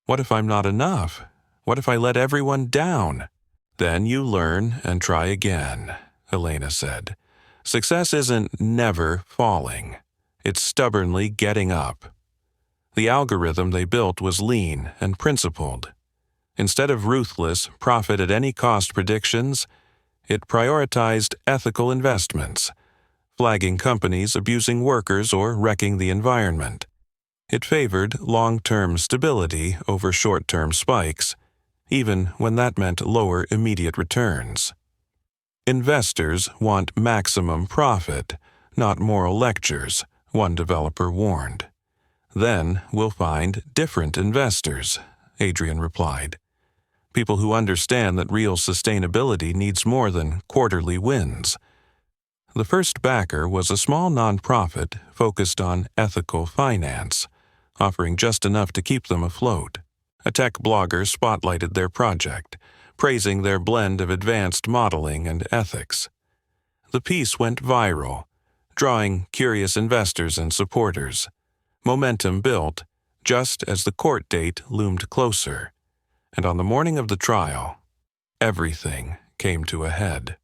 "What if I'm not enough? What if I let everyone down?" "Then you learn and try again," Elena said. "Success isn't never falling. It's stubbornly getting up." The algorithm they built was lean and principled. Instead of ruthless, profit-at-any-cost predictions, it prioritized ethical investments, flagging companies abusing workers or wrecking the environment. It favored long-term stability over short-term spikes, even when that meant lower immediate returns. "Investors want maximum profit, not moral lectures," one developer warned. "Then we'll find different investors," Adrian replied. "People who understand that real sustainability needs more than quarterly wins." The first backer was a small nonprofit focused on ethical finance, offering just enough to keep them afloat. A tech blogger spotlighted their project, praising their blend of advanced modeling and ethics. The piece went viral, drawing curious investors and supporters. Momentum built just as the court date loomed closer, and on the morning of the trial, everything came to a head.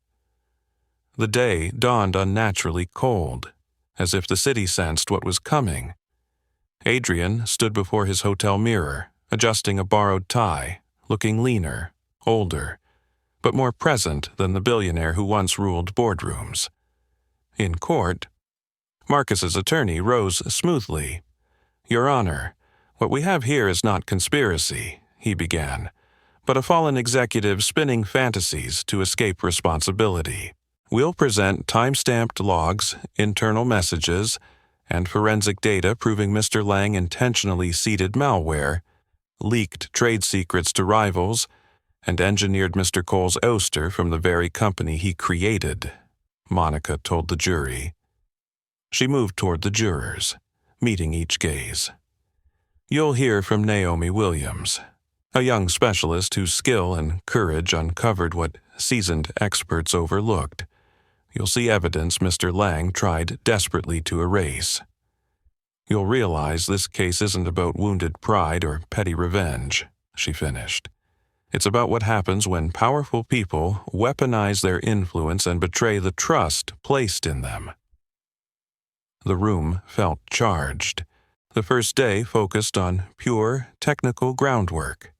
The day dawned unnaturally cold, as if the city sensed what was coming. Adrian stood before his hotel mirror, adjusting a borrowed tie, looking leaner, older, but more present than the billionaire who once ruled boardrooms. In court, Marcus's attorney rose smoothly. "Your Honor, what we have here is not conspiracy," he began, "but a fallen executive spinning fantasies to escape responsibility. We'll present time-stamped logs, internal messages, and forensic data proving Mr. Lang intentionally seeded malware, leaked trade secrets to rivals, and engineered Mr. Cole's ouster from the very company he created," Monica told the jury. She moved toward the jurors, meeting each gaze. "You'll hear from Naomi Williams, a young specialist whose skill and courage uncovered what seasoned experts overlooked. You'll see evidence Mr. Lang tried desperately to erase. You'll realize this case isn't about wounded pride or petty revenge," she finished. It's about what happens when powerful people weaponize their influence and betray the trust placed in them. The room felt charged. The first day focused on pure technical groundwork.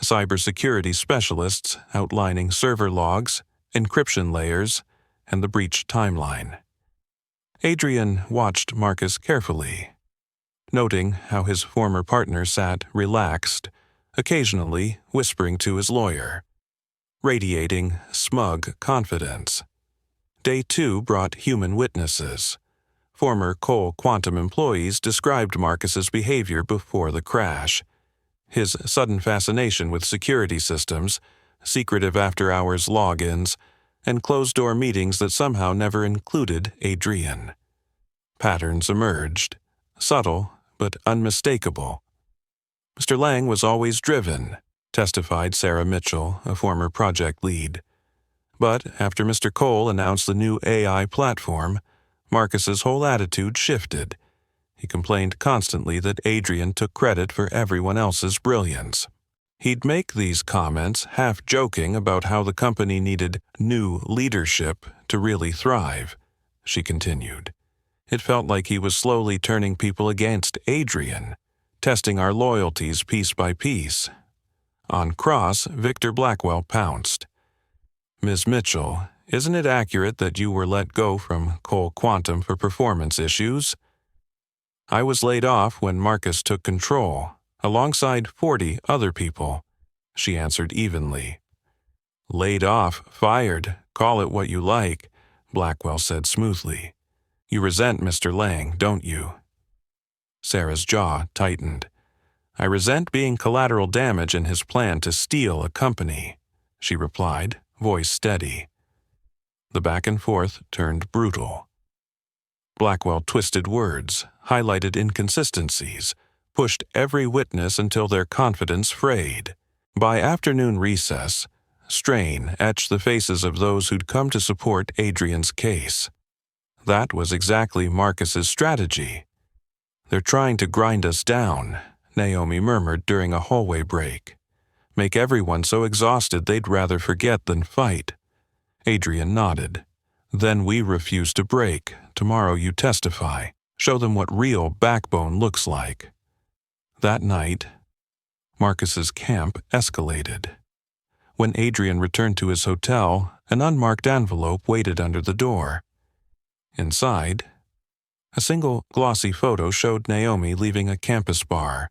Cybersecurity specialists outlining server logs, encryption layers, and the breach timeline. Adrian watched Marcus carefully, noting how his former partner sat relaxed, occasionally whispering to his lawyer, radiating smug confidence. Day 2 brought human witnesses. Former Cole Quantum employees described Marcus's behavior before the crash. His sudden fascination with security systems, secretive after-hours logins, and closed-door meetings that somehow never included Adrian. Patterns emerged, subtle but unmistakable. Mr. Lang was always driven, testified Sarah Mitchell, a former project lead. But after Mr. Cole announced the new AI platform, Marcus's whole attitude shifted. He complained constantly that Adrian took credit for everyone else's brilliance. He'd make these comments half-joking about how the company needed new leadership to really thrive, she continued. It felt like he was slowly turning people against Adrian, testing our loyalties piece by piece. On cross, Victor Blackwell pounced. Ms. Mitchell, isn't it accurate that you were let go from Cole Quantum for performance issues? I was laid off when Marcus took control, alongside 40 other people, she answered evenly. Laid off, fired, call it what you like, Blackwell said smoothly. You resent Mr. Lang, don't you? Sarah's jaw tightened. I resent being collateral damage in his plan to steal a company, she replied, voice steady. The back and forth turned brutal. Blackwell twisted words, highlighted inconsistencies, pushed every witness until their confidence frayed. By afternoon recess, strain etched the faces of those who'd come to support Adrian's case. That was exactly Marcus's strategy. They're trying to grind us down, Naomi murmured during a hallway break. Make everyone so exhausted they'd rather forget than fight. Adrian nodded. Then we refuse to break. Tomorrow you testify. Show them what real backbone looks like. That night, Marcus's camp escalated. When Adrian returned to his hotel, an unmarked envelope waited under the door. Inside, a single glossy photo showed Naomi leaving a campus bar,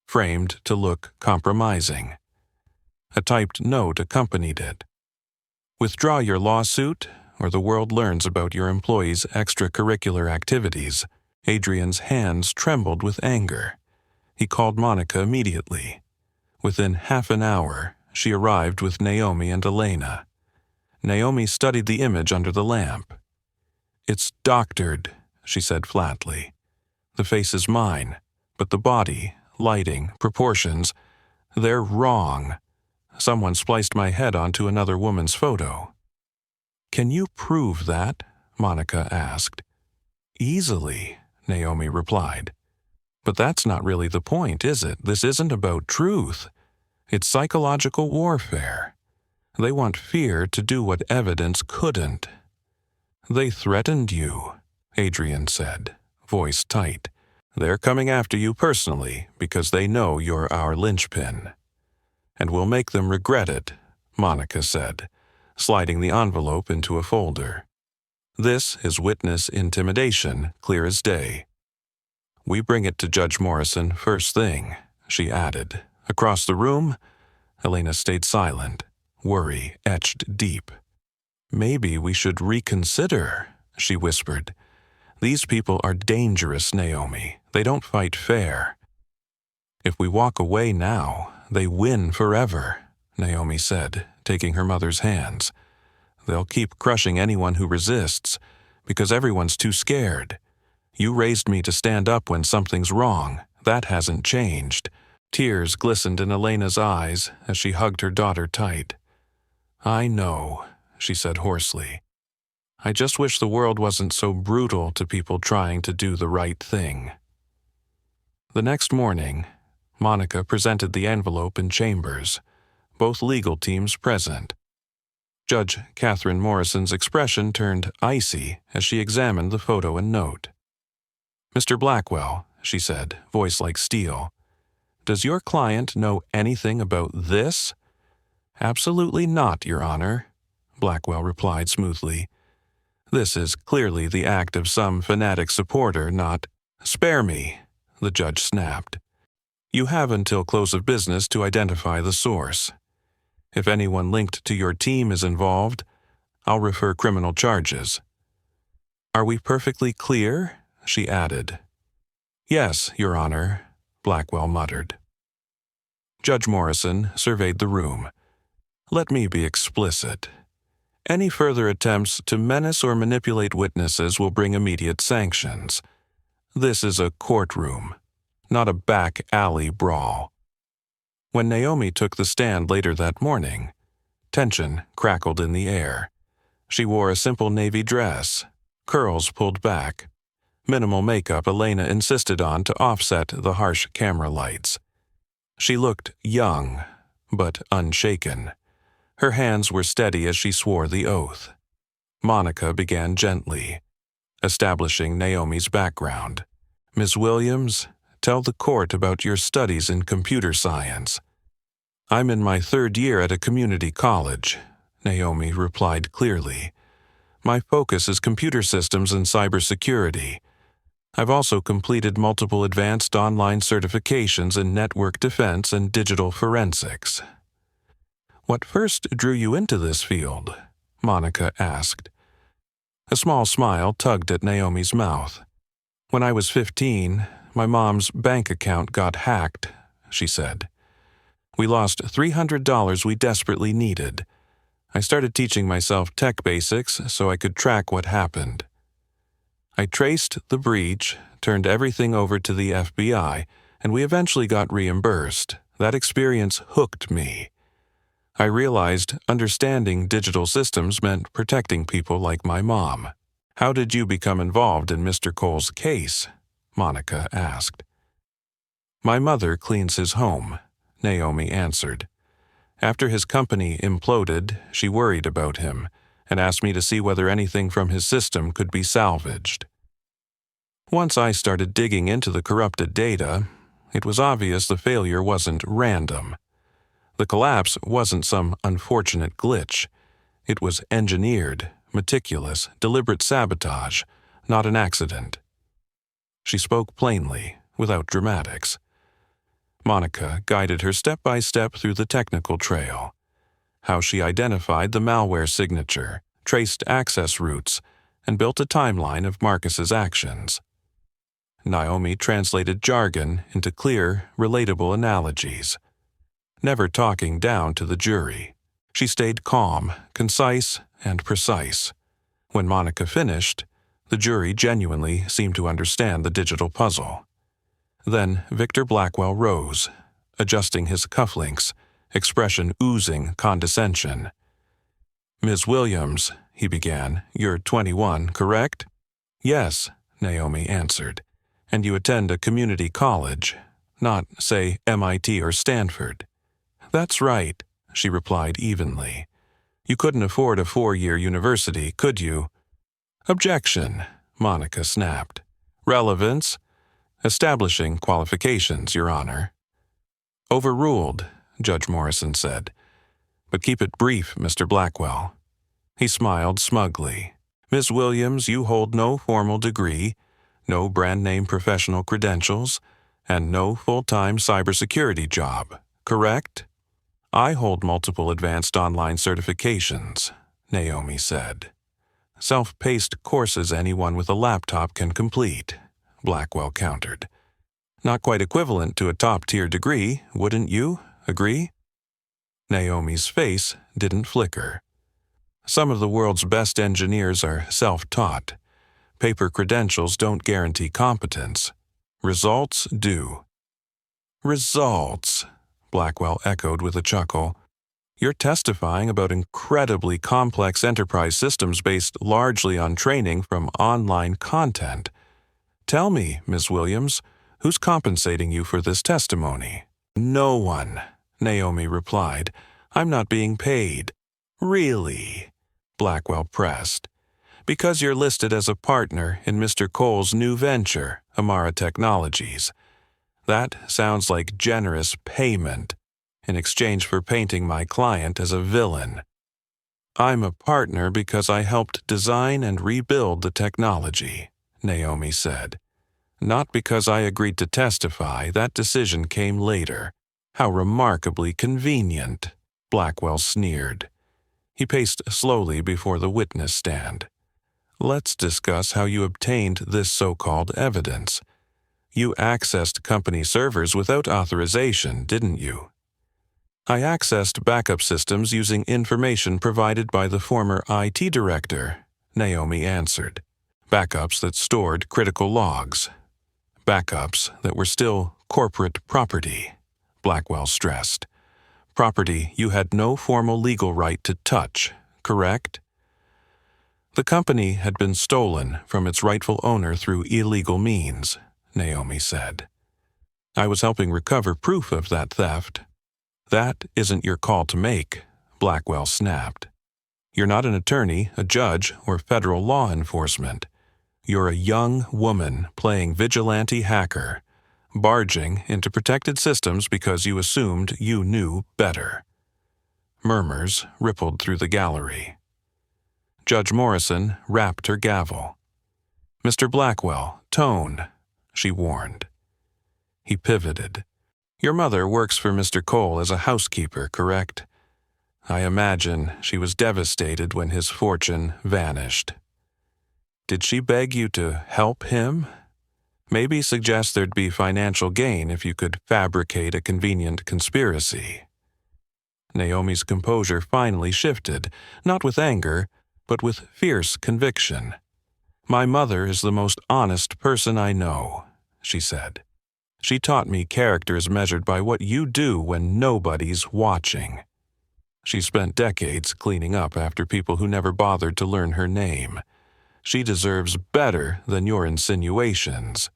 framed to look compromising. A typed note accompanied it. Withdraw your lawsuit, or the world learns about your employees' extracurricular activities. Adrian's hands trembled with anger. He called Monica immediately. Within half an hour, she arrived with Naomi and Elena. Naomi studied the image under the lamp. It's doctored, she said flatly. The face is mine, but the body, lighting, proportions, they're wrong. Someone spliced my head onto another woman's photo. Can you prove that? Monica asked. Easily, Naomi replied. But that's not really the point, is it? This isn't about truth. It's psychological warfare. They want fear to do what evidence couldn't. They threatened you, Adrian said, voice tight. They're coming after you personally because they know you're our linchpin. And we'll make them regret it, Monica said, sliding the envelope into a folder. This is witness intimidation, clear as day. We bring it to Judge Morrison first thing, she added. Across the room, Elena stayed silent, worry etched deep. Maybe we should reconsider, she whispered. These people are dangerous, Naomi. They don't fight fair. If we walk away now, they win forever, Naomi said, taking her mother's hands. They'll keep crushing anyone who resists, because everyone's too scared. You raised me to stand up when something's wrong. That hasn't changed. Tears glistened in Elena's eyes as she hugged her daughter tight. I know, she said hoarsely. I just wish the world wasn't so brutal to people trying to do the right thing. The next morning, Monica presented the envelope in chambers. both legal teams present. Judge Catherine Morrison's expression turned icy as she examined the photo and note. "Mr. Blackwell," she said, voice like steel, "does your client know anything about this?" "Absolutely not, Your Honor," Blackwell replied smoothly. "This is clearly the act of some fanatic supporter, not—" "Spare me," the judge snapped. "You have until close of business to identify the source. If anyone linked to your team is involved, I'll refer criminal charges." "Are we perfectly clear?" she added. "Yes, Your Honor," Blackwell muttered. Judge Morrison surveyed the room. "Let me be explicit. Any further attempts to menace or manipulate witnesses will bring immediate sanctions. This is a courtroom, not a back alley brawl." When Naomi took the stand later that morning, tension crackled in the air. She wore a simple navy dress, curls pulled back, minimal makeup Elena insisted on to offset the harsh camera lights. She looked young, but unshaken. Her hands were steady as she swore the oath. Monica began gently, establishing Naomi's background. "Ms. Williams, tell the court about your studies in computer science." "I'm in my 3rd year at a community college," Naomi replied clearly. "My focus is computer systems and cybersecurity. I've also completed multiple advanced online certifications in network defense and digital forensics." "What first drew you into this field?" Monica asked. A small smile tugged at Naomi's mouth. "When I was 15, my mom's bank account got hacked," she said. "We lost $300 we desperately needed. I started teaching myself tech basics so I could track what happened. I traced the breach, turned everything over to the FBI, and we eventually got reimbursed. That experience hooked me. I realized understanding digital systems meant protecting people like my mom." "How did you become involved in Mr. Cole's case?" Monica asked. "My mother cleans his home," Naomi answered. "After his company imploded, she worried about him and asked me to see whether anything from his system could be salvaged. Once I started digging into the corrupted data, it was obvious the failure wasn't random. The collapse wasn't some unfortunate glitch. It was engineered, meticulous, deliberate sabotage, not an accident." She spoke plainly, without dramatics. Monica guided her step by step through the technical trail. How she identified the malware signature, traced access routes, and built a timeline of Marcus's actions. Naomi translated jargon into clear, relatable analogies. Never talking down to the jury, she stayed calm, concise, and precise. When Monica finished, the jury genuinely seemed to understand the digital puzzle. Then Victor Blackwell rose, adjusting his cufflinks, expression oozing condescension. "Ms. Williams," he began, "you're 21, correct?" "Yes," Naomi answered. "And you attend a community college, not, say, MIT or Stanford." "That's right," she replied evenly. "You couldn't afford a 4-year university, could you?" "Objection," Monica snapped. "Relevance? Establishing qualifications, Your Honor." "Overruled," Judge Morrison said. "But keep it brief, Mr. Blackwell." He smiled smugly. "Ms. Williams, you hold no formal degree, no brand-name professional credentials, and no full-time cybersecurity job, correct?" "I hold multiple advanced online certifications," Naomi said. "Self-paced courses anyone with a laptop can complete," Blackwell countered. "Not quite equivalent to a top-tier degree, wouldn't you agree?" Naomi's face didn't flicker. "Some of the world's best engineers are self-taught. Paper credentials don't guarantee competence. Results do." "Results," Blackwell echoed with a chuckle. "You're testifying about incredibly complex enterprise systems based largely on training from online content. Tell me, Ms. Williams, who's compensating you for this testimony?" "No one," Naomi replied, I'm not being paid." "Really?" Blackwell pressed. "Because you're listed as a partner in Mr. Cole's new venture, Amara Technologies. That sounds like generous payment in exchange for painting my client as a villain." "I'm a partner because I helped design and rebuild the technology," Naomi said. "Not because I agreed to testify. That decision came later." "How remarkably convenient," Blackwell sneered. He paced slowly before the witness stand. "Let's discuss how you obtained this so-called evidence. You accessed company servers without authorization, didn't you?" "I accessed backup systems using information provided by the former IT director," Naomi answered. "Backups that stored critical logs. Backups that were still corporate property," Blackwell stressed. "Property you had no formal legal right to touch, correct?" "The company had been stolen from its rightful owner through illegal means," Naomi said. "I was helping recover proof of that theft." "That isn't your call to make," Blackwell snapped. "You're not an attorney, a judge, or federal law enforcement. You're a young woman playing vigilante hacker, barging into protected systems because you assumed you knew better." Murmurs rippled through the gallery. Judge Morrison rapped her gavel. "Mr. Blackwell, tone," she warned. He pivoted. "Your mother works for Mr. Cole as a housekeeper, correct? I imagine she was devastated when his fortune vanished. Did she beg you to help him? Maybe suggest there'd be financial gain if you could fabricate a convenient conspiracy." Naomi's composure finally shifted, not with anger, but with fierce conviction. "My mother is the most honest person I know," she said. "She taught me character is measured by what you do when nobody's watching. She spent decades cleaning up after people who never bothered to learn her name. She deserves better than your insinuations."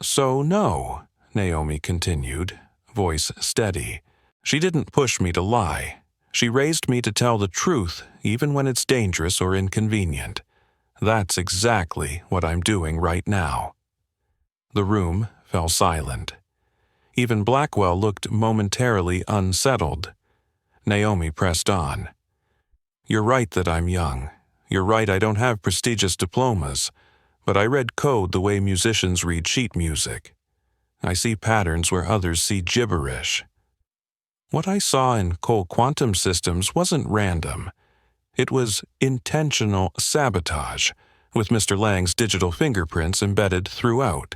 "So no," Naomi continued, voice steady. "She didn't push me to lie. She raised me to tell the truth even when it's dangerous or inconvenient. That's exactly what I'm doing right now." The room fell silent. Even Blackwell looked momentarily unsettled. Naomi pressed on. "You're right that I'm young. You're right I don't have prestigious diplomas, but I read code the way musicians read sheet music. I see patterns where others see gibberish. What I saw in Cole Quantum Systems wasn't random. It was intentional sabotage, with Mr. Lang's digital fingerprints embedded throughout.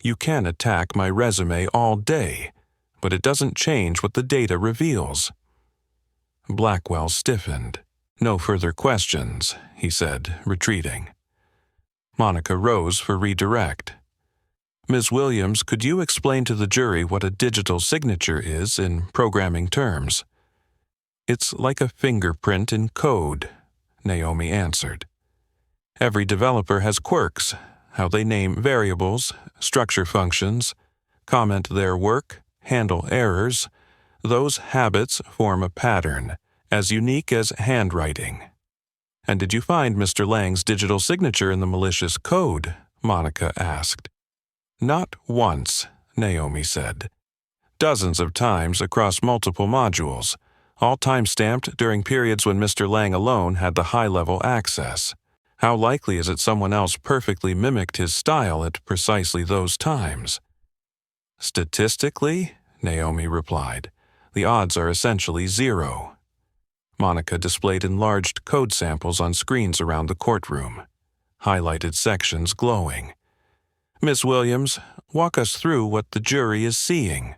You can attack my resume all day, but it doesn't change what the data reveals." Blackwell stiffened. "No further questions," he said, retreating. Monica rose for redirect. "Ms. Williams, could you explain to the jury what a digital signature is in programming terms?" "It's like a fingerprint in code," Naomi answered. "Every developer has quirks, how they name variables, structure functions, comment their work, handle errors. Those habits form a pattern, as unique as handwriting." "And did you find Mr. Lang's digital signature in the malicious code?" Monica asked. "Not once," Naomi said. "Dozens of times across multiple modules, all time-stamped during periods when Mr. Lang alone had the high-level access. How likely is it someone else perfectly mimicked his style at precisely those times?" "Statistically," Naomi replied, "the odds are essentially zero." Monica displayed enlarged code samples on screens around the courtroom, highlighted sections glowing. "Ms. Williams, walk us through what the jury is seeing."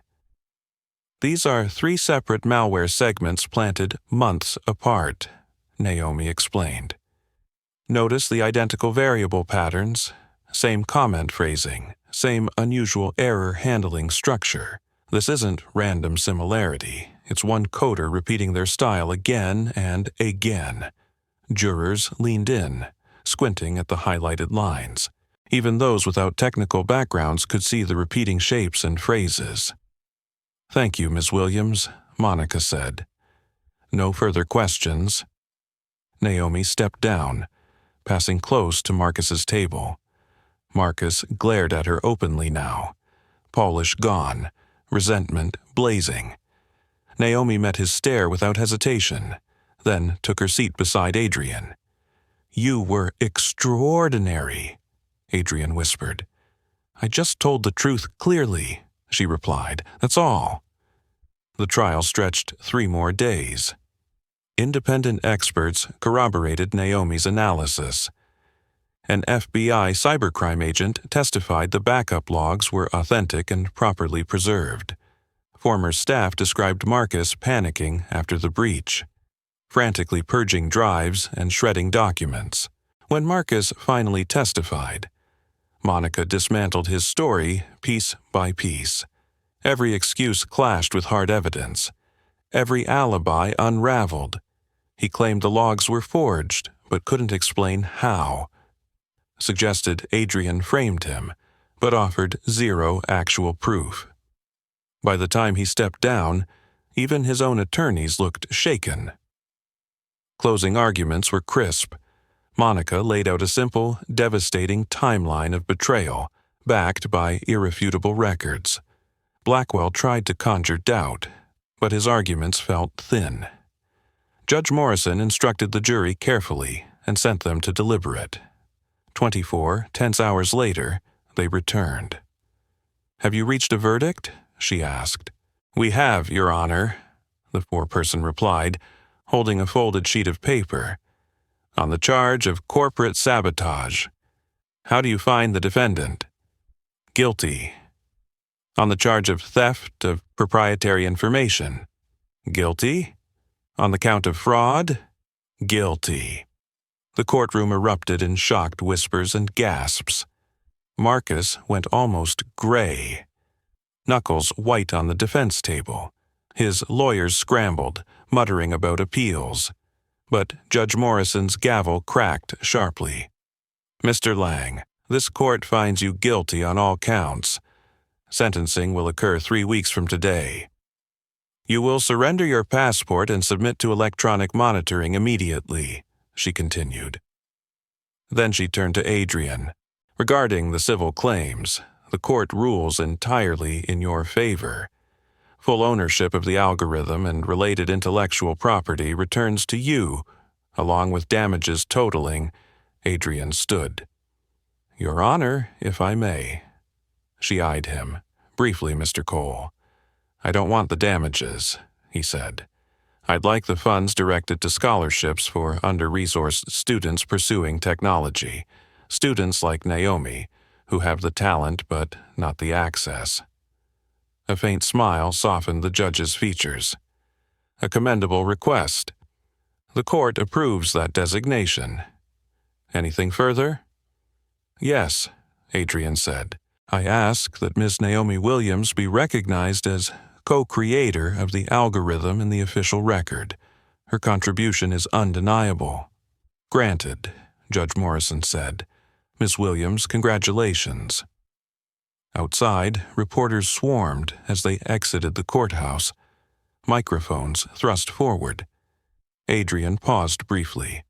"These are 3 separate malware segments planted months apart," Naomi explained. "Notice the identical variable patterns, same comment phrasing, same unusual error handling structure. This isn't random similarity. It's one coder repeating their style again and again." Jurors leaned in, squinting at the highlighted lines. Even those without technical backgrounds could see the repeating shapes and phrases. "Thank you, Ms. Williams," Monica said. No further questions. Naomi stepped down, passing close to Marcus's table. Marcus glared at her openly now, polish gone, resentment blazing. Naomi met his stare without hesitation, then took her seat beside Adrian. "You were extraordinary," Adrian whispered. "I just told the truth clearly," she replied. "That's all." The trial stretched 3 more days. Independent experts corroborated Naomi's analysis. An FBI cybercrime agent testified the backup logs were authentic and properly preserved. Former staff described Marcus panicking after the breach, frantically purging drives and shredding documents. When Marcus finally testified, Monica dismantled his story piece by piece. Every excuse clashed with hard evidence. Every alibi unraveled. He claimed the logs were forged, but couldn't explain how. Suggested Adrian framed him, but offered 0 actual proof. By the time he stepped down, even his own attorneys looked shaken. Closing arguments were crisp. Monica laid out a simple, devastating timeline of betrayal, backed by irrefutable records. Blackwell tried to conjure doubt, but his arguments felt thin. Judge Morrison instructed the jury carefully and sent them to deliberate. 24 tense hours later, they returned. "Have you reached a verdict?" she asked. "We have, Your Honor," the foreperson replied, holding a folded sheet of paper. "On the charge of corporate sabotage. How do you find the defendant?" "Guilty." "On the charge of theft of proprietary information?" "Guilty." "On the count of fraud?" "Guilty." The courtroom erupted in shocked whispers and gasps. Marcus went almost gray, knuckles white on the defense table. His lawyers scrambled, muttering about appeals. But Judge Morrison's gavel cracked sharply. "Mr. Lang, this court finds you guilty on all counts. Sentencing will occur 3 weeks from today. You will surrender your passport and submit to electronic monitoring immediately," she continued. Then she turned to Adrian. "Regarding the civil claims, the court rules entirely in your favor. Full ownership of the algorithm and related intellectual property returns to you, along with damages totaling." Adrian stood. "Your Honor, if I may." She eyed him. "Briefly, Mr. Cole. I don't want the damages," he said. "I'd like the funds directed to scholarships for under-resourced students pursuing technology, students like Naomi, who have the talent but not the access." A faint smile softened the judge's features. "A commendable request. The court approves that designation. Anything further?" "Yes," Adrian said. "I ask that Ms. Naomi Williams be recognized as co-creator of the algorithm in the official record. Her contribution is undeniable." "Granted," Judge Morrison said. "Ms. Williams, congratulations." Outside, reporters swarmed as they exited the courthouse, microphones thrust forward. Adrian paused briefly.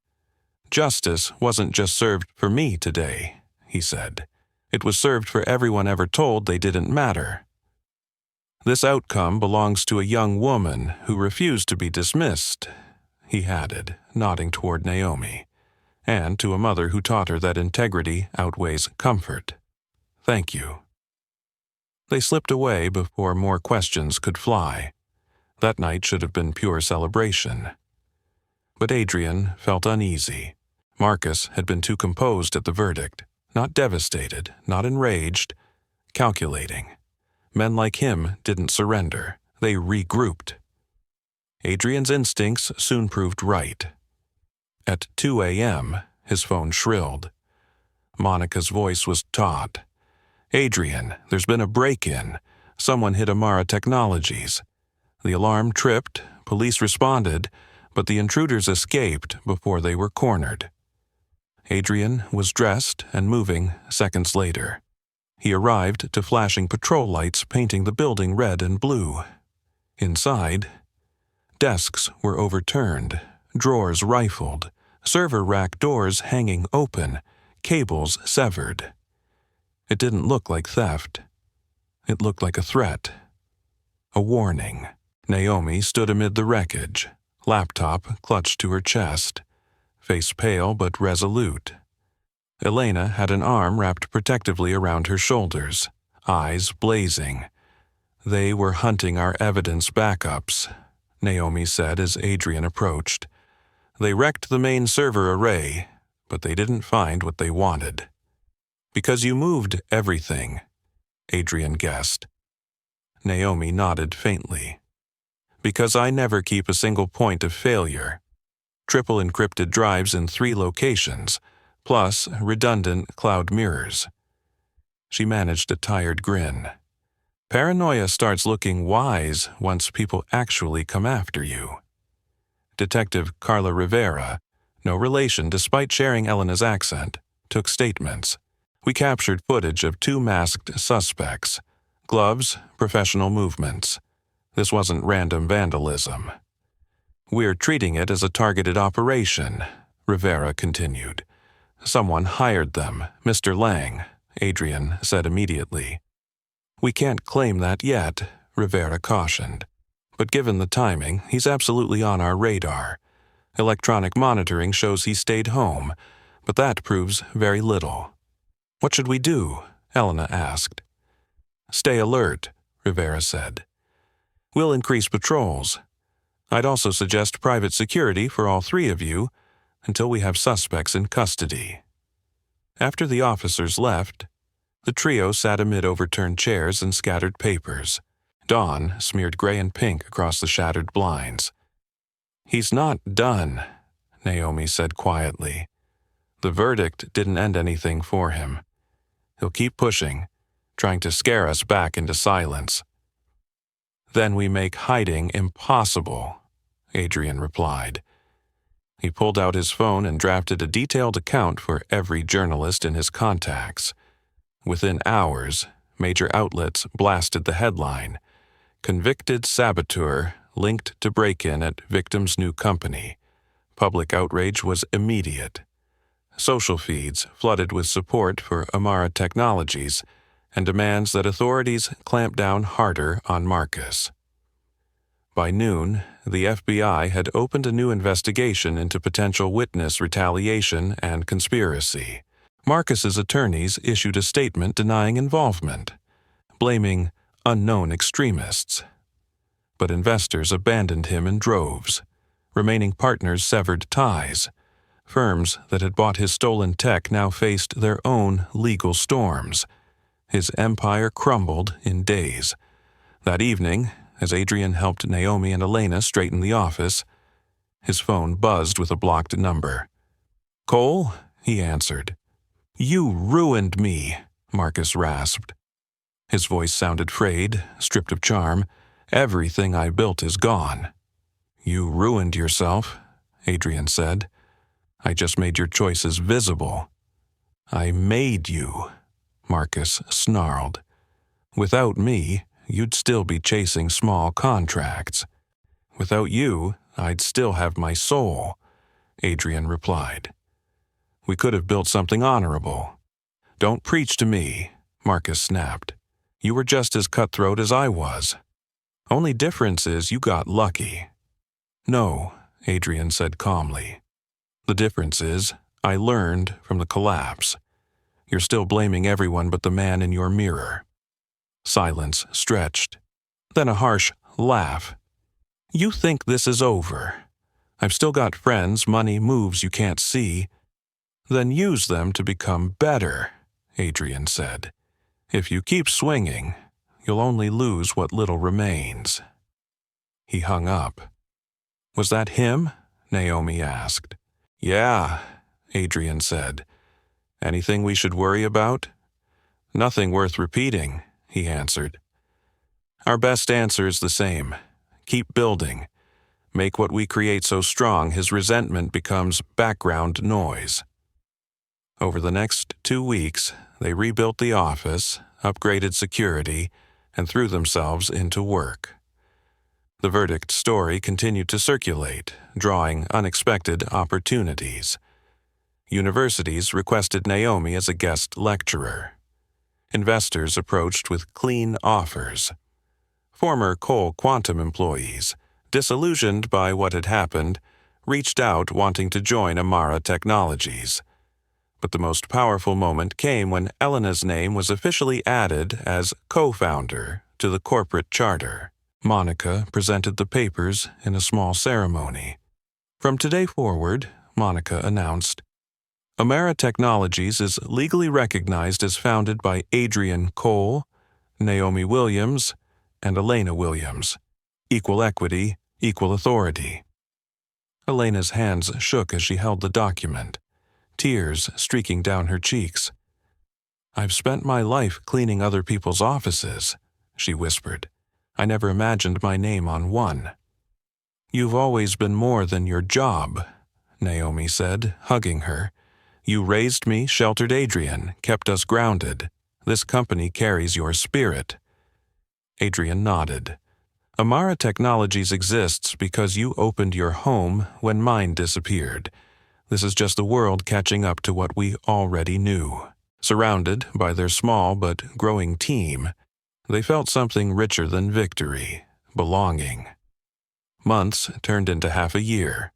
"Justice wasn't just served for me today," he said. "It was served for everyone ever told they didn't matter. This outcome belongs to a young woman who refused to be dismissed," he added, nodding toward Naomi, "and to a mother who taught her that integrity outweighs comfort. Thank you." They slipped away before more questions could fly. That night should have been pure celebration. But Adrian felt uneasy. Marcus had been too composed at the verdict, not devastated, not enraged, calculating. Men like him didn't surrender. They regrouped. Adrian's instincts soon proved right. At 2 a.m., his phone shrilled. Monica's voice was taut. "Adrian, there's been a break-in. Someone hit Amara Technologies. The alarm tripped, police responded, but the intruders escaped before they were cornered." Adrian was dressed and moving seconds later. He arrived to flashing patrol lights painting the building red and blue. Inside, Desks were overturned, drawers rifled, server rack doors hanging open, cables severed. It didn't look like theft. It looked like a threat. A warning. Naomi stood amid the wreckage, laptop clutched to her chest, face pale but resolute. Elena had an arm wrapped protectively around her shoulders, eyes blazing. They were hunting our evidence backups, Naomi said as Adrian approached. They wrecked the main server array, but they didn't find what they wanted. Because you moved everything, Adrian guessed. Naomi nodded faintly. Because I never keep a single point of failure. Triple encrypted drives in 3 locations, plus redundant cloud mirrors. She managed a tired grin. Paranoia starts looking wise once people actually come after you. Detective Carla Rivera, no relation despite sharing Elena's accent, took statements. We captured footage of 2 masked suspects. Gloves, professional movements. This wasn't random vandalism. We're treating it as a targeted operation, Rivera continued. Someone hired them, Mr. Lang, Adrian said immediately. We can't claim that yet, Rivera cautioned. But given the timing, he's absolutely on our radar. Electronic monitoring shows he stayed home, but that proves very little. What should we do? Elena asked. Stay alert, Rivera said. We'll increase patrols. I'd also suggest private security for all 3 of you until we have suspects in custody. After the officers left, the trio sat amid overturned chairs and scattered papers. Dawn smeared gray and pink across the shattered blinds. He's not done, Naomi said quietly. The verdict didn't end anything for him. He'll keep pushing, trying to scare us back into silence. Then we make hiding impossible, Adrian replied. He pulled out his phone and drafted a detailed account for every journalist in his contacts. Within hours, major outlets blasted the headline, Convicted Saboteur Linked to Break-In at Victim's New Company. Public outrage was immediate. Social feeds flooded with support for Amara Technologies and demands that authorities clamp down harder on Marcus. By noon, the FBI had opened a new investigation into potential witness retaliation and conspiracy. Marcus's attorneys issued a statement denying involvement, blaming unknown extremists. But investors abandoned him in droves. Remaining partners severed ties. Firms that had bought his stolen tech now faced their own legal storms. His empire crumbled in days. That evening, as Adrian helped Naomi and Elena straighten the office, his phone buzzed with a blocked number. Cole, he answered. You ruined me, Marcus rasped. His voice sounded frayed, stripped of charm. Everything I built is gone. You ruined yourself, Adrian said. I just made your choices visible. I made you, Marcus snarled. Without me, you'd still be chasing small contracts. Without you, I'd still have my soul, Adrian replied. We could have built something honorable. Don't preach to me, Marcus snapped. You were just as cutthroat as I was. Only difference is you got lucky. No, Adrian said calmly. The difference is I learned from the collapse. You're still blaming everyone but the man in your mirror. Silence stretched. Then a harsh laugh. You think this is over. I've still got friends, money, moves you can't see. Then use them to become better, Adrian said. If you keep swinging, you'll only lose what little remains. He hung up. Was that him? Naomi asked. Yeah, Adrian said. Anything we should worry about? Nothing worth repeating, he answered. Our best answer is the same. Keep building. Make what we create so strong his resentment becomes background noise. Over the next 2 weeks, they rebuilt the office, upgraded security, and threw themselves into work. The verdict story continued to circulate, drawing unexpected opportunities. Universities requested Naomi as a guest lecturer. Investors approached with clean offers. Former Cole Quantum employees, disillusioned by what had happened, reached out wanting to join Amara Technologies. But the most powerful moment came when Elena's name was officially added as co-founder to the corporate charter. Monica presented the papers in a small ceremony. From today forward, Monica announced, Amara Technologies is legally recognized as founded by Adrian Cole, Naomi Williams, and Elena Williams. Equal equity, equal authority. Elena's hands shook as she held the document, tears streaking down her cheeks. I've spent my life cleaning other people's offices, she whispered. I never imagined my name on one. You've always been more than your job, Naomi said, hugging her. You raised me, sheltered Adrian, kept us grounded. This company carries your spirit. Adrian nodded. Amara Technologies exists because you opened your home when mine disappeared. This is just the world catching up to what we already knew. Surrounded by their small but growing team, they felt something richer than victory, belonging. Months turned into half a year.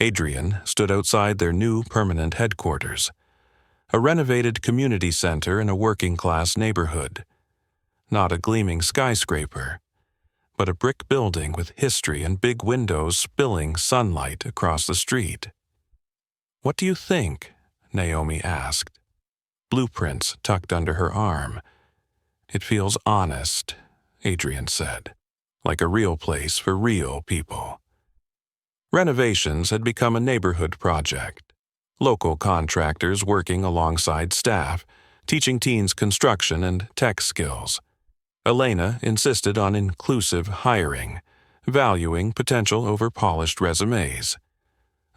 Adrian stood outside their new permanent headquarters, a renovated community center in a working-class neighborhood. Not a gleaming skyscraper, but a brick building with history and big windows spilling sunlight across the street. What do you think? Naomi asked. Blueprints tucked under her arm. It feels honest, Adrian said, like a real place for real people. Renovations had become a neighborhood project. Local contractors working alongside staff, teaching teens construction and tech skills. Elena insisted on inclusive hiring, valuing potential over polished resumes.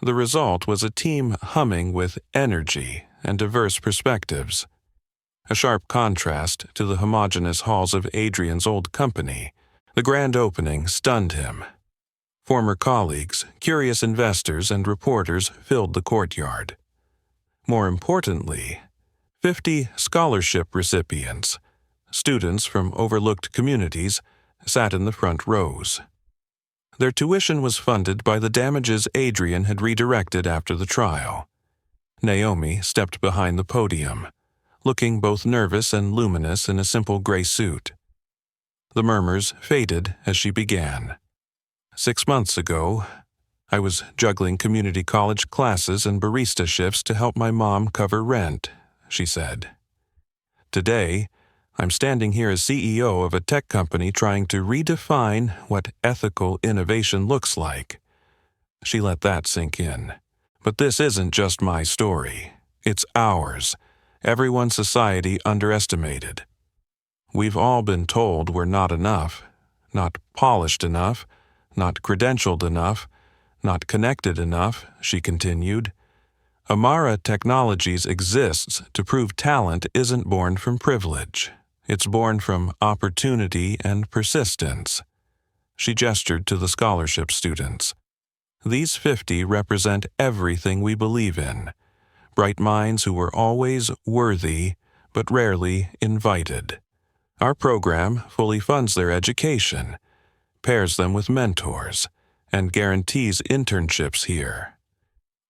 The result was a team humming with energy and diverse perspectives. A sharp contrast to the homogeneous halls of Adrian's old company. The grand opening stunned him. Former colleagues, curious investors, and reporters filled the courtyard. More importantly, 50 scholarship recipients, students from overlooked communities, sat in the front rows. Their tuition was funded by the damages Adrian had redirected after the trial. Naomi stepped behind the podium, looking both nervous and luminous in a simple gray suit. The murmurs faded as she began. 6 months ago, I was juggling community college classes and barista shifts to help my mom cover rent, she said. Today, I'm standing here as CEO of a tech company trying to redefine what ethical innovation looks like. She let that sink in. But this isn't just my story. It's ours. Everyone society underestimated. We've all been told we're not enough, not polished enough, not credentialed enough, not connected enough, she continued. Amara Technologies exists to prove talent isn't born from privilege. It's born from opportunity and persistence. She gestured to the scholarship students. These 50 represent everything we believe in. Bright minds who were always worthy, but rarely invited. Our program fully funds their education, pairs them with mentors, and guarantees internships here.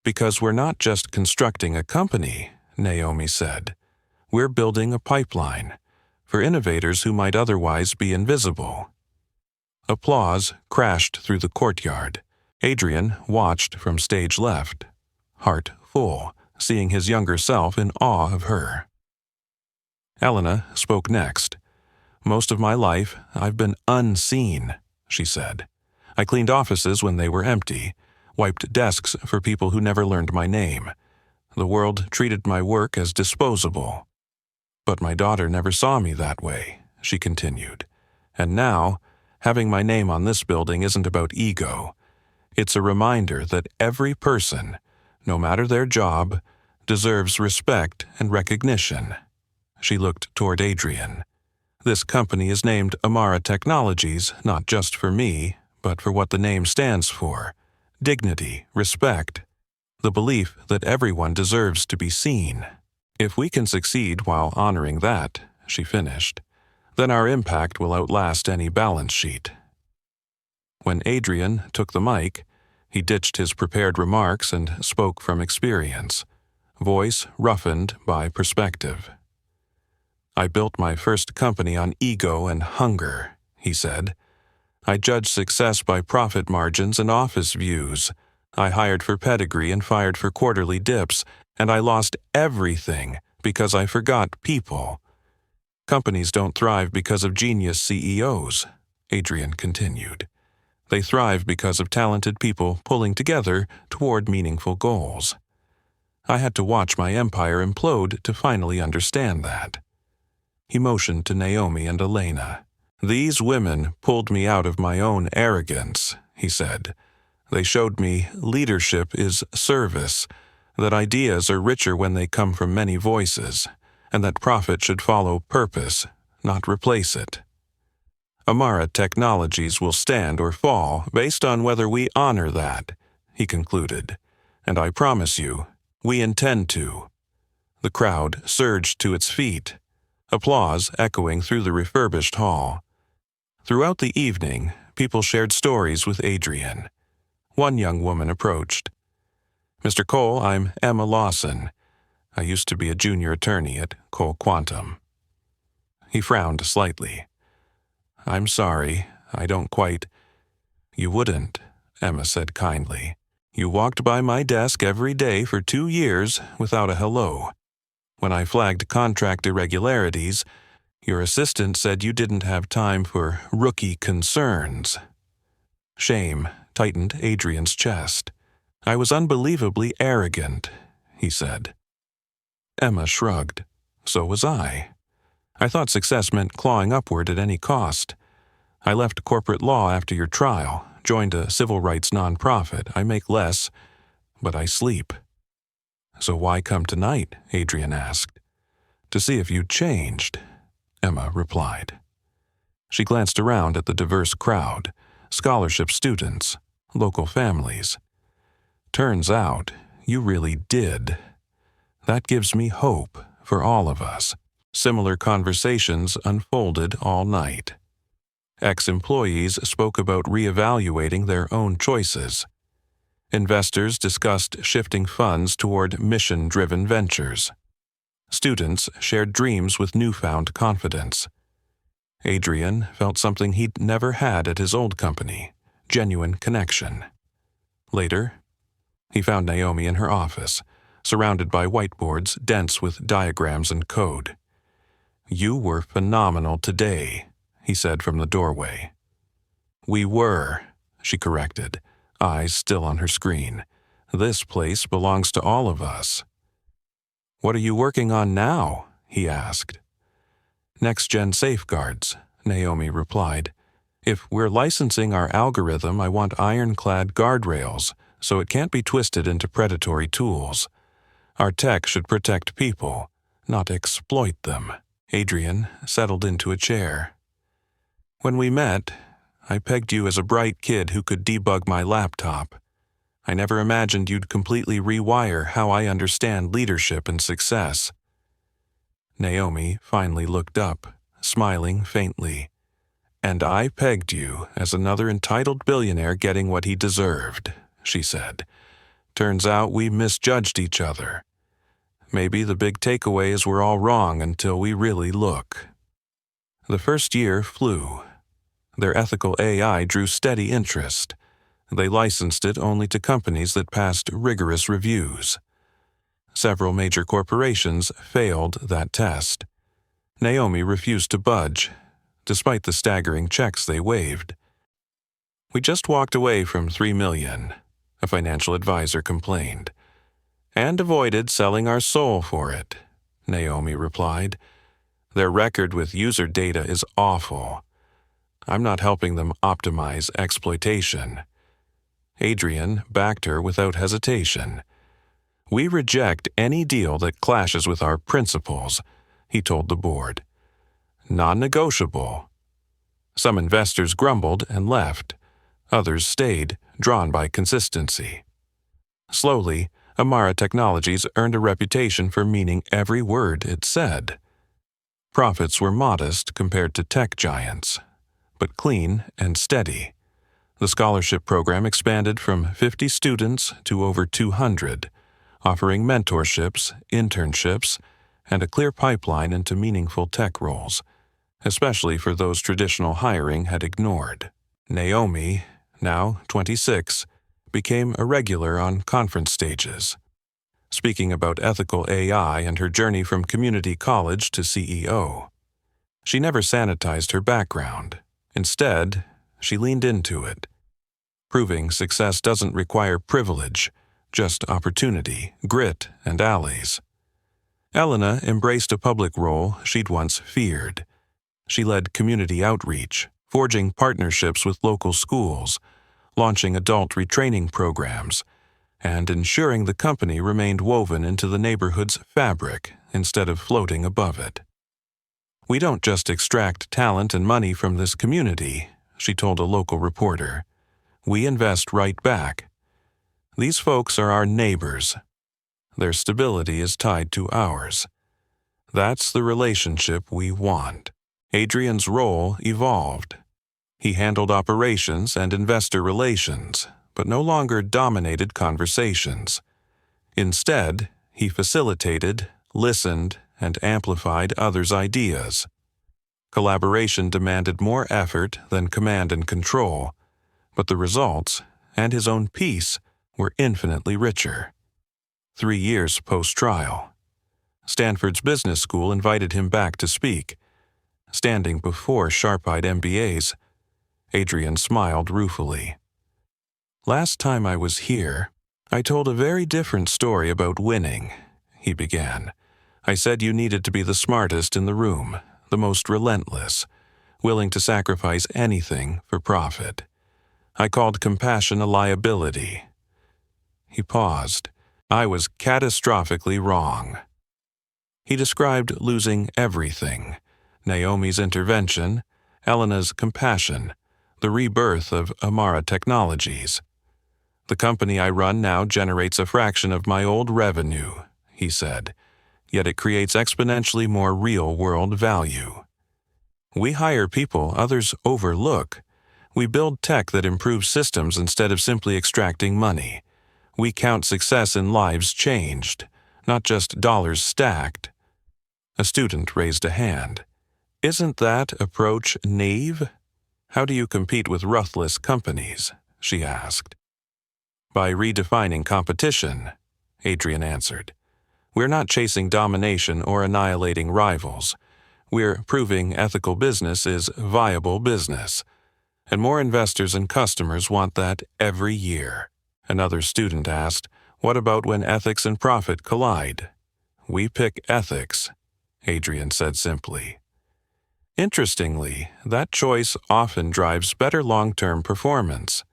Because we're not just constructing a company, Naomi said. We're building a pipeline for innovators who might otherwise be invisible. Applause crashed through the courtyard. Adrian watched from stage left, heart full, seeing his younger self in awe of her. Elena spoke next. Most of my life, I've been unseen, she said. I cleaned offices when they were empty, wiped desks for people who never learned my name. The world treated my work as disposable. But my daughter never saw me that way, she continued. And now, having my name on this building isn't about ego. It's a reminder that every person, no matter their job, deserves respect and recognition. She looked toward Adrian. This company is named Amara Technologies not just for me, but for what the name stands for: dignity, respect, the belief that everyone deserves to be seen. If we can succeed while honoring that, she finished, then our impact will outlast any balance sheet. When Adrian took the mic, he ditched his prepared remarks and spoke from experience, voice roughened by perspective. "I built my first company on ego and hunger," he said. "I judged success by profit margins and office views. I hired for pedigree and fired for quarterly dips, and I lost everything because I forgot people. Companies don't thrive because of genius CEOs," Adrian continued. "They thrive because of talented people pulling together toward meaningful goals. I had to watch my empire implode to finally understand that." He motioned to Naomi and Elena. "These women pulled me out of my own arrogance," he said. "They showed me leadership is service, that ideas are richer when they come from many voices, and that profit should follow purpose, not replace it. Amara Technologies will stand or fall based on whether we honor that," he concluded, "and I promise you, we intend to." The crowd surged to its feet, applause echoing through the refurbished hall. Throughout the evening, people shared stories with Adrian. One young woman approached. "Mr. Cole, I'm Emma Lawson. I used to be a junior attorney at Cole Quantum." He frowned slightly. "I'm sorry, I don't quite—" "You wouldn't," Emma said kindly. "You walked by my desk every day for 2 years without a hello. When I flagged contract irregularities, your assistant said you didn't have time for rookie concerns." Shame tightened Adrian's chest. "I was unbelievably arrogant," he said. Emma shrugged. "So was I. I thought success meant clawing upward at any cost. I left corporate law after your trial, joined a civil rights nonprofit. I make less, but I sleep." "So why come tonight?" Adrian asked. "To see if you'd changed," Emma replied. She glanced around at the diverse crowd, scholarship students, local families. "Turns out, you really did. That gives me hope for all of us." Similar conversations unfolded all night. Ex-employees spoke about reevaluating their own choices. Investors discussed shifting funds toward mission-driven ventures. Students shared dreams with newfound confidence. Adrian felt something he'd never had at his old company: genuine connection. Later, he found Naomi in her office, surrounded by whiteboards dense with diagrams and code. "You were phenomenal today," he said from the doorway. "We were," she corrected, eyes still on her screen. "This place belongs to all of us." "What are you working on now?" he asked. "Next-gen safeguards," Naomi replied. "If we're licensing our algorithm, I want ironclad guardrails, so it can't be twisted into predatory tools. Our tech should protect people, not exploit them." Adrian settled into a chair. "When we met, I pegged you as a bright kid who could debug my laptop. I never imagined you'd completely rewire how I understand leadership and success." Naomi finally looked up, smiling faintly. "And I pegged you as another entitled billionaire getting what he deserved," she said. "Turns out we misjudged each other. Maybe the big takeaway is we're all wrong until we really look." The first year flew. Their ethical AI drew steady interest. They licensed it only to companies that passed rigorous reviews. Several major corporations failed that test. Naomi refused to budge, despite the staggering checks they waived. "We just walked away from $3 million, a financial advisor complained. "And avoided selling our soul for it," Naomi replied. "Their record with user data is awful. I'm not helping them optimize exploitation." Adrian backed her without hesitation. "We reject any deal that clashes with our principles," he told the board. "Non-negotiable." Some investors grumbled and left. Others stayed, drawn by consistency. Slowly, Amara Technologies earned a reputation for meaning every word it said. Profits were modest compared to tech giants, but clean and steady. The scholarship program expanded from 50 students to over 200, offering mentorships, internships, and a clear pipeline into meaningful tech roles, especially for those traditional hiring had ignored. Naomi, now 26, became a regular on conference stages, speaking about ethical AI and her journey from community college to CEO. She never sanitized her background. Instead, she leaned into it, proving success doesn't require privilege, just opportunity, grit, and allies. Elena embraced a public role she'd once feared. She led community outreach, forging partnerships with local schools, launching adult retraining programs, and ensuring the company remained woven into the neighborhood's fabric instead of floating above it. "We don't just extract talent and money from this community," she told a local reporter. "We invest right back. These folks are our neighbors. Their stability is tied to ours. That's the relationship we want." Adrian's role evolved. He handled operations and investor relations, but no longer dominated conversations. Instead, he facilitated, listened, and amplified others' ideas. Collaboration demanded more effort than command and control, but the results, and his own peace, were infinitely richer. 3 years post-trial. Stanford's business school invited him back to speak. Standing before sharp-eyed MBAs, Adrian smiled ruefully. "Last time I was here, I told a very different story about winning," he began. "I said you needed to be the smartest in the room, the most relentless, willing to sacrifice anything for profit. I called compassion a liability." He paused. "I was catastrophically wrong." He described losing everything: Naomi's intervention, Elena's compassion, the rebirth of Amara Technologies. "The company I run now generates a fraction of my old revenue," he said, "yet it creates exponentially more real-world value. We hire people others overlook. We build tech that improves systems instead of simply extracting money. We count success in lives changed, not just dollars stacked." A student raised a hand. "Isn't that approach naive? How do you compete with ruthless companies?" she asked. "By redefining competition," Adrian answered. "We're not chasing domination or annihilating rivals. We're proving ethical business is viable business. And more investors and customers want that every year." Another student asked, "What about when ethics and profit collide?" "We pick ethics," Adrian said simply. Interestingly, that choice often drives better long-term performance.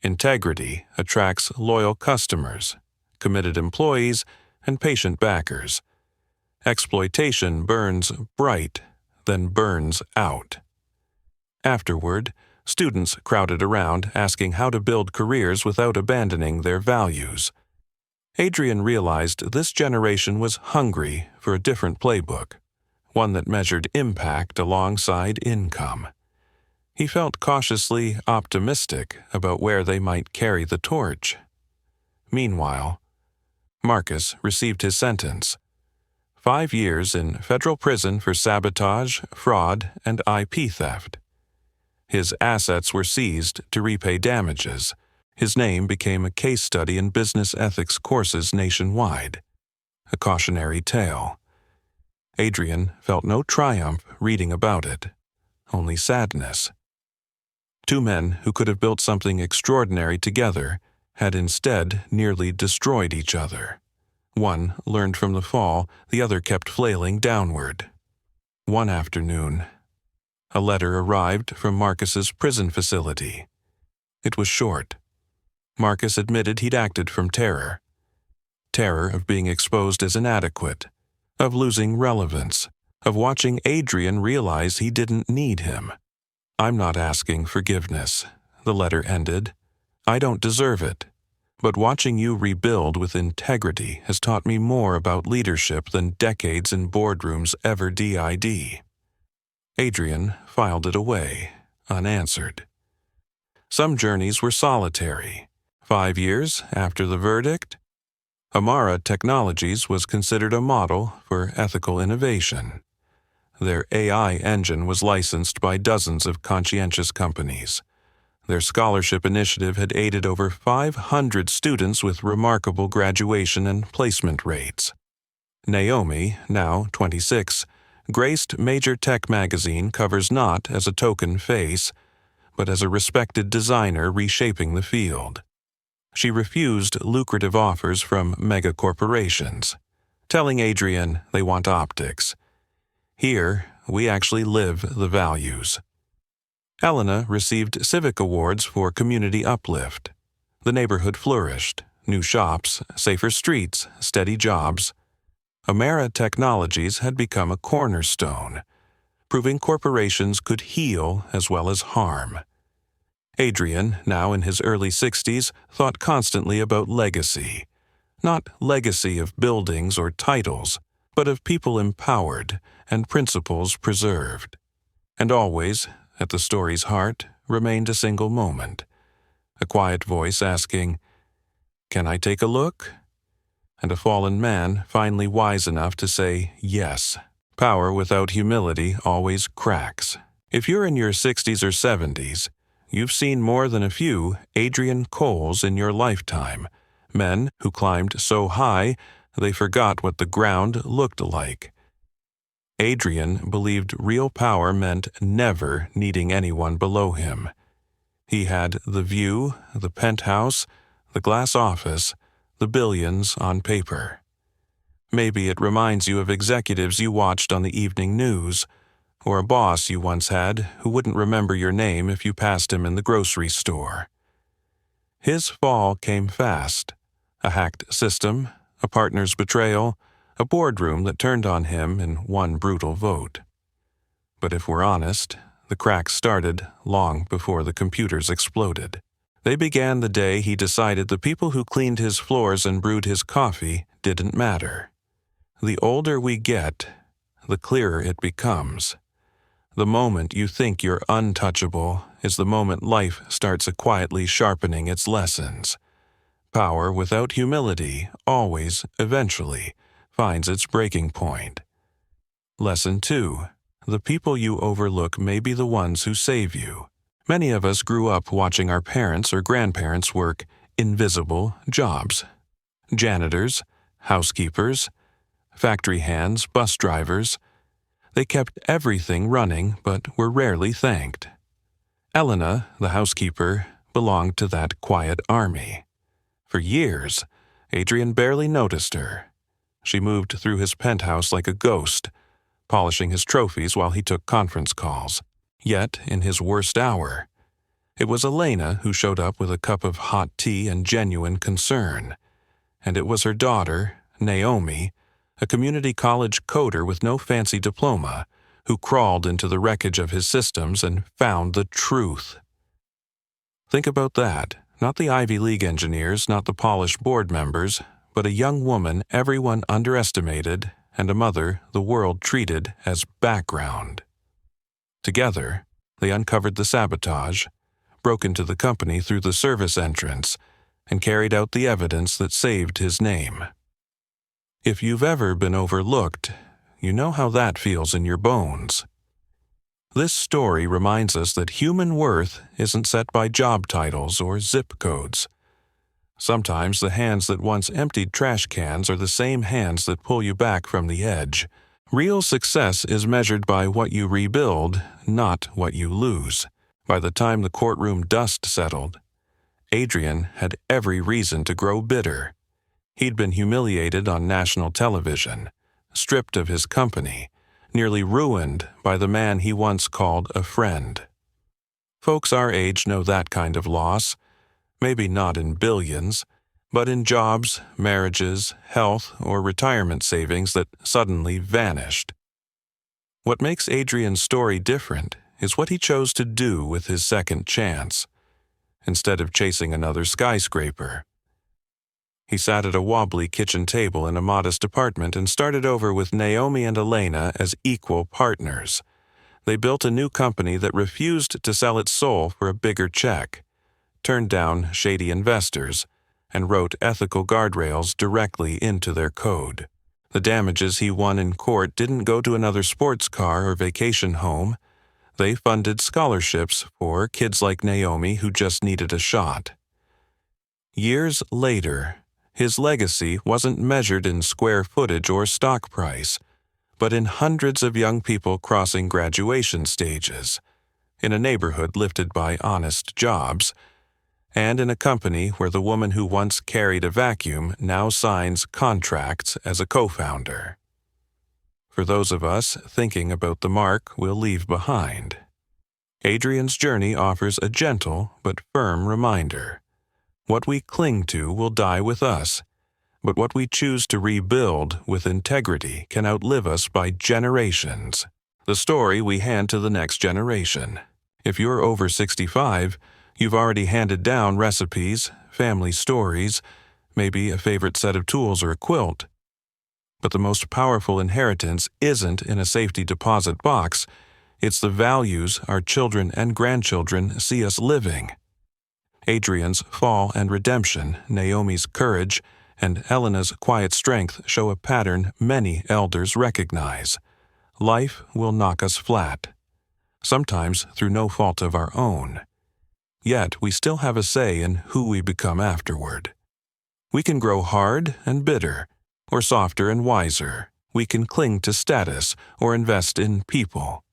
Integrity attracts loyal customers, committed employees, and patient backers. Exploitation burns bright, then burns out. Afterward, students crowded around asking how to build careers without abandoning their values. Adrian realized this generation was hungry for a different playbook, one that measured impact alongside income. He felt cautiously optimistic about where they might carry the torch. Meanwhile, Marcus received his sentence: 5 years in federal prison for sabotage, fraud, and IP theft. His assets were seized to repay damages. His name became a case study in business ethics courses nationwide. A cautionary tale. Adrian felt no triumph reading about it, only sadness. 2 men who could have built something extraordinary together had instead nearly destroyed each other. One learned from the fall, the other kept flailing downward. One afternoon, a letter arrived from Marcus's prison facility. It was short. Marcus admitted he'd acted from terror. Terror of being exposed as inadequate, of losing relevance, of watching Adrian realize he didn't need him. "I'm not asking forgiveness," the letter ended. "I don't deserve it. But watching you rebuild with integrity has taught me more about leadership than decades in boardrooms ever did." Adrian filed it away, unanswered. Some journeys were solitary. 5 years after the verdict, Amara Technologies was considered a model for ethical innovation. Their AI engine was licensed by dozens of conscientious companies. Their scholarship initiative had aided over 500 students with remarkable graduation and placement rates. Naomi, now 26, graced major tech magazine covers not as a token face, but as a respected designer reshaping the field. She refused lucrative offers from mega corporations, telling Adrian they want optics. Here, we actually live the values. Elena received civic awards for community uplift. The neighborhood flourished, new shops, safer streets, steady jobs. Amara Technologies had become a cornerstone, proving corporations could heal as well as harm. Adrian, now in his early 60s, thought constantly about legacy. Not legacy of buildings or titles, but of people empowered and principles preserved. And always, at the story's heart, remained a single moment. A quiet voice asking, "Can I take a look?" And a fallen man finally wise enough to say yes. Power without humility always cracks. If you're in your 60s or 70s, you've seen more than a few Adrian Coles in your lifetime, men who climbed so high they forgot what the ground looked like. Adrian believed real power meant never needing anyone below him. He had the view, the penthouse, the glass office, the billions on paper. Maybe it reminds you of executives you watched on the evening news, or a boss you once had who wouldn't remember your name if you passed him in the grocery store. His fall came fast. A hacked system, a partner's betrayal, a boardroom that turned on him in one brutal vote. But if we're honest, the cracks started long before the computers exploded. They began the day he decided the people who cleaned his floors and brewed his coffee didn't matter. The older we get, the clearer it becomes. The moment you think you're untouchable is the moment life starts quietly sharpening its lessons. Power without humility always, eventually, finds its breaking point. Lesson 2. The people you overlook may be the ones who save you. Many of us grew up watching our parents or grandparents work invisible jobs. Janitors, housekeepers, factory hands, bus drivers. They kept everything running but were rarely thanked. Elena, the housekeeper, belonged to that quiet army. For years, Adrian barely noticed her. She moved through his penthouse like a ghost, polishing his trophies while he took conference calls. Yet, in his worst hour, it was Elena who showed up with a cup of hot tea and genuine concern. And it was her daughter, Naomi, a community college coder with no fancy diploma, who crawled into the wreckage of his systems and found the truth. Think about that. Not the Ivy League engineers, not the polished board members, but a young woman everyone underestimated and a mother the world treated as background. Together, they uncovered the sabotage, broke into the company through the service entrance, and carried out the evidence that saved his name. If you've ever been overlooked, you know how that feels in your bones. This story reminds us that human worth isn't set by job titles or zip codes. Sometimes the hands that once emptied trash cans are the same hands that pull you back from the edge. Real success is measured by what you rebuild, not what you lose. By the time the courtroom dust settled, Adrian had every reason to grow bitter. He'd been humiliated on national television, stripped of his company, nearly ruined by the man he once called a friend. Folks our age know that kind of loss, maybe not in billions, but in jobs, marriages, health, or retirement savings that suddenly vanished. What makes Adrian's story different is what he chose to do with his second chance. instead of chasing another skyscraper. He sat at a wobbly kitchen table in a modest apartment and started over with Naomi and Elena as equal partners. They built a new company that refused to sell its soul for a bigger check, turned down shady investors, and wrote ethical guardrails directly into their code. The damages he won in court didn't go to another sports car or vacation home. They funded scholarships for kids like Naomi who just needed a shot. Years later, his legacy wasn't measured in square footage or stock price, but in hundreds of young people crossing graduation stages, in a neighborhood lifted by honest jobs, and in a company where the woman who once carried a vacuum now signs contracts as a co-founder. For those of us thinking about the mark we'll leave behind, Adrian's journey offers a gentle but firm reminder. What we cling to will die with us, but what we choose to rebuild with integrity can outlive us by generations. The story we hand to the next generation. If you're over 65, you've already handed down recipes, family stories, maybe a favorite set of tools or a quilt. But the most powerful inheritance isn't in a safety deposit box. It's the values our children and grandchildren see us living. Adrian's fall and redemption, Naomi's courage, and Elena's quiet strength show a pattern many elders recognize. Life will knock us flat, sometimes through no fault of our own. Yet we still have a say in who we become afterward. We can grow hard and bitter, or softer and wiser. We can cling to status or invest in people.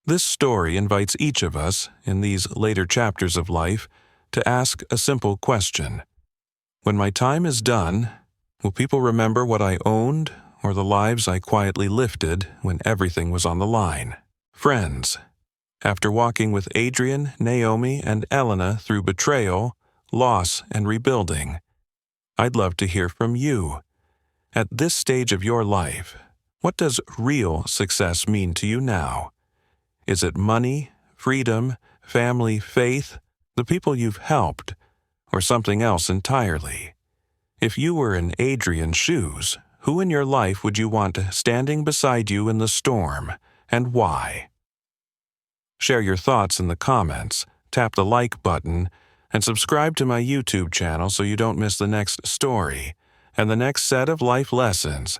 This story invites each of us, in these later chapters of life, to ask a simple question. When my time is done, will people remember what I owned or the lives I quietly lifted when everything was on the line? Friends, after walking with Adrian, Naomi, and Elena through betrayal, loss, and rebuilding, I'd love to hear from you. At this stage of your life, what does real success mean to you now? Is it money, freedom, family, faith, the people you've helped, or something else entirely? If you were in Adrian's shoes, who in your life would you want standing beside you in the storm, and why? Share your thoughts in the comments, tap the like button, and subscribe to my YouTube channel so you don't miss the next story and the next set of life lessons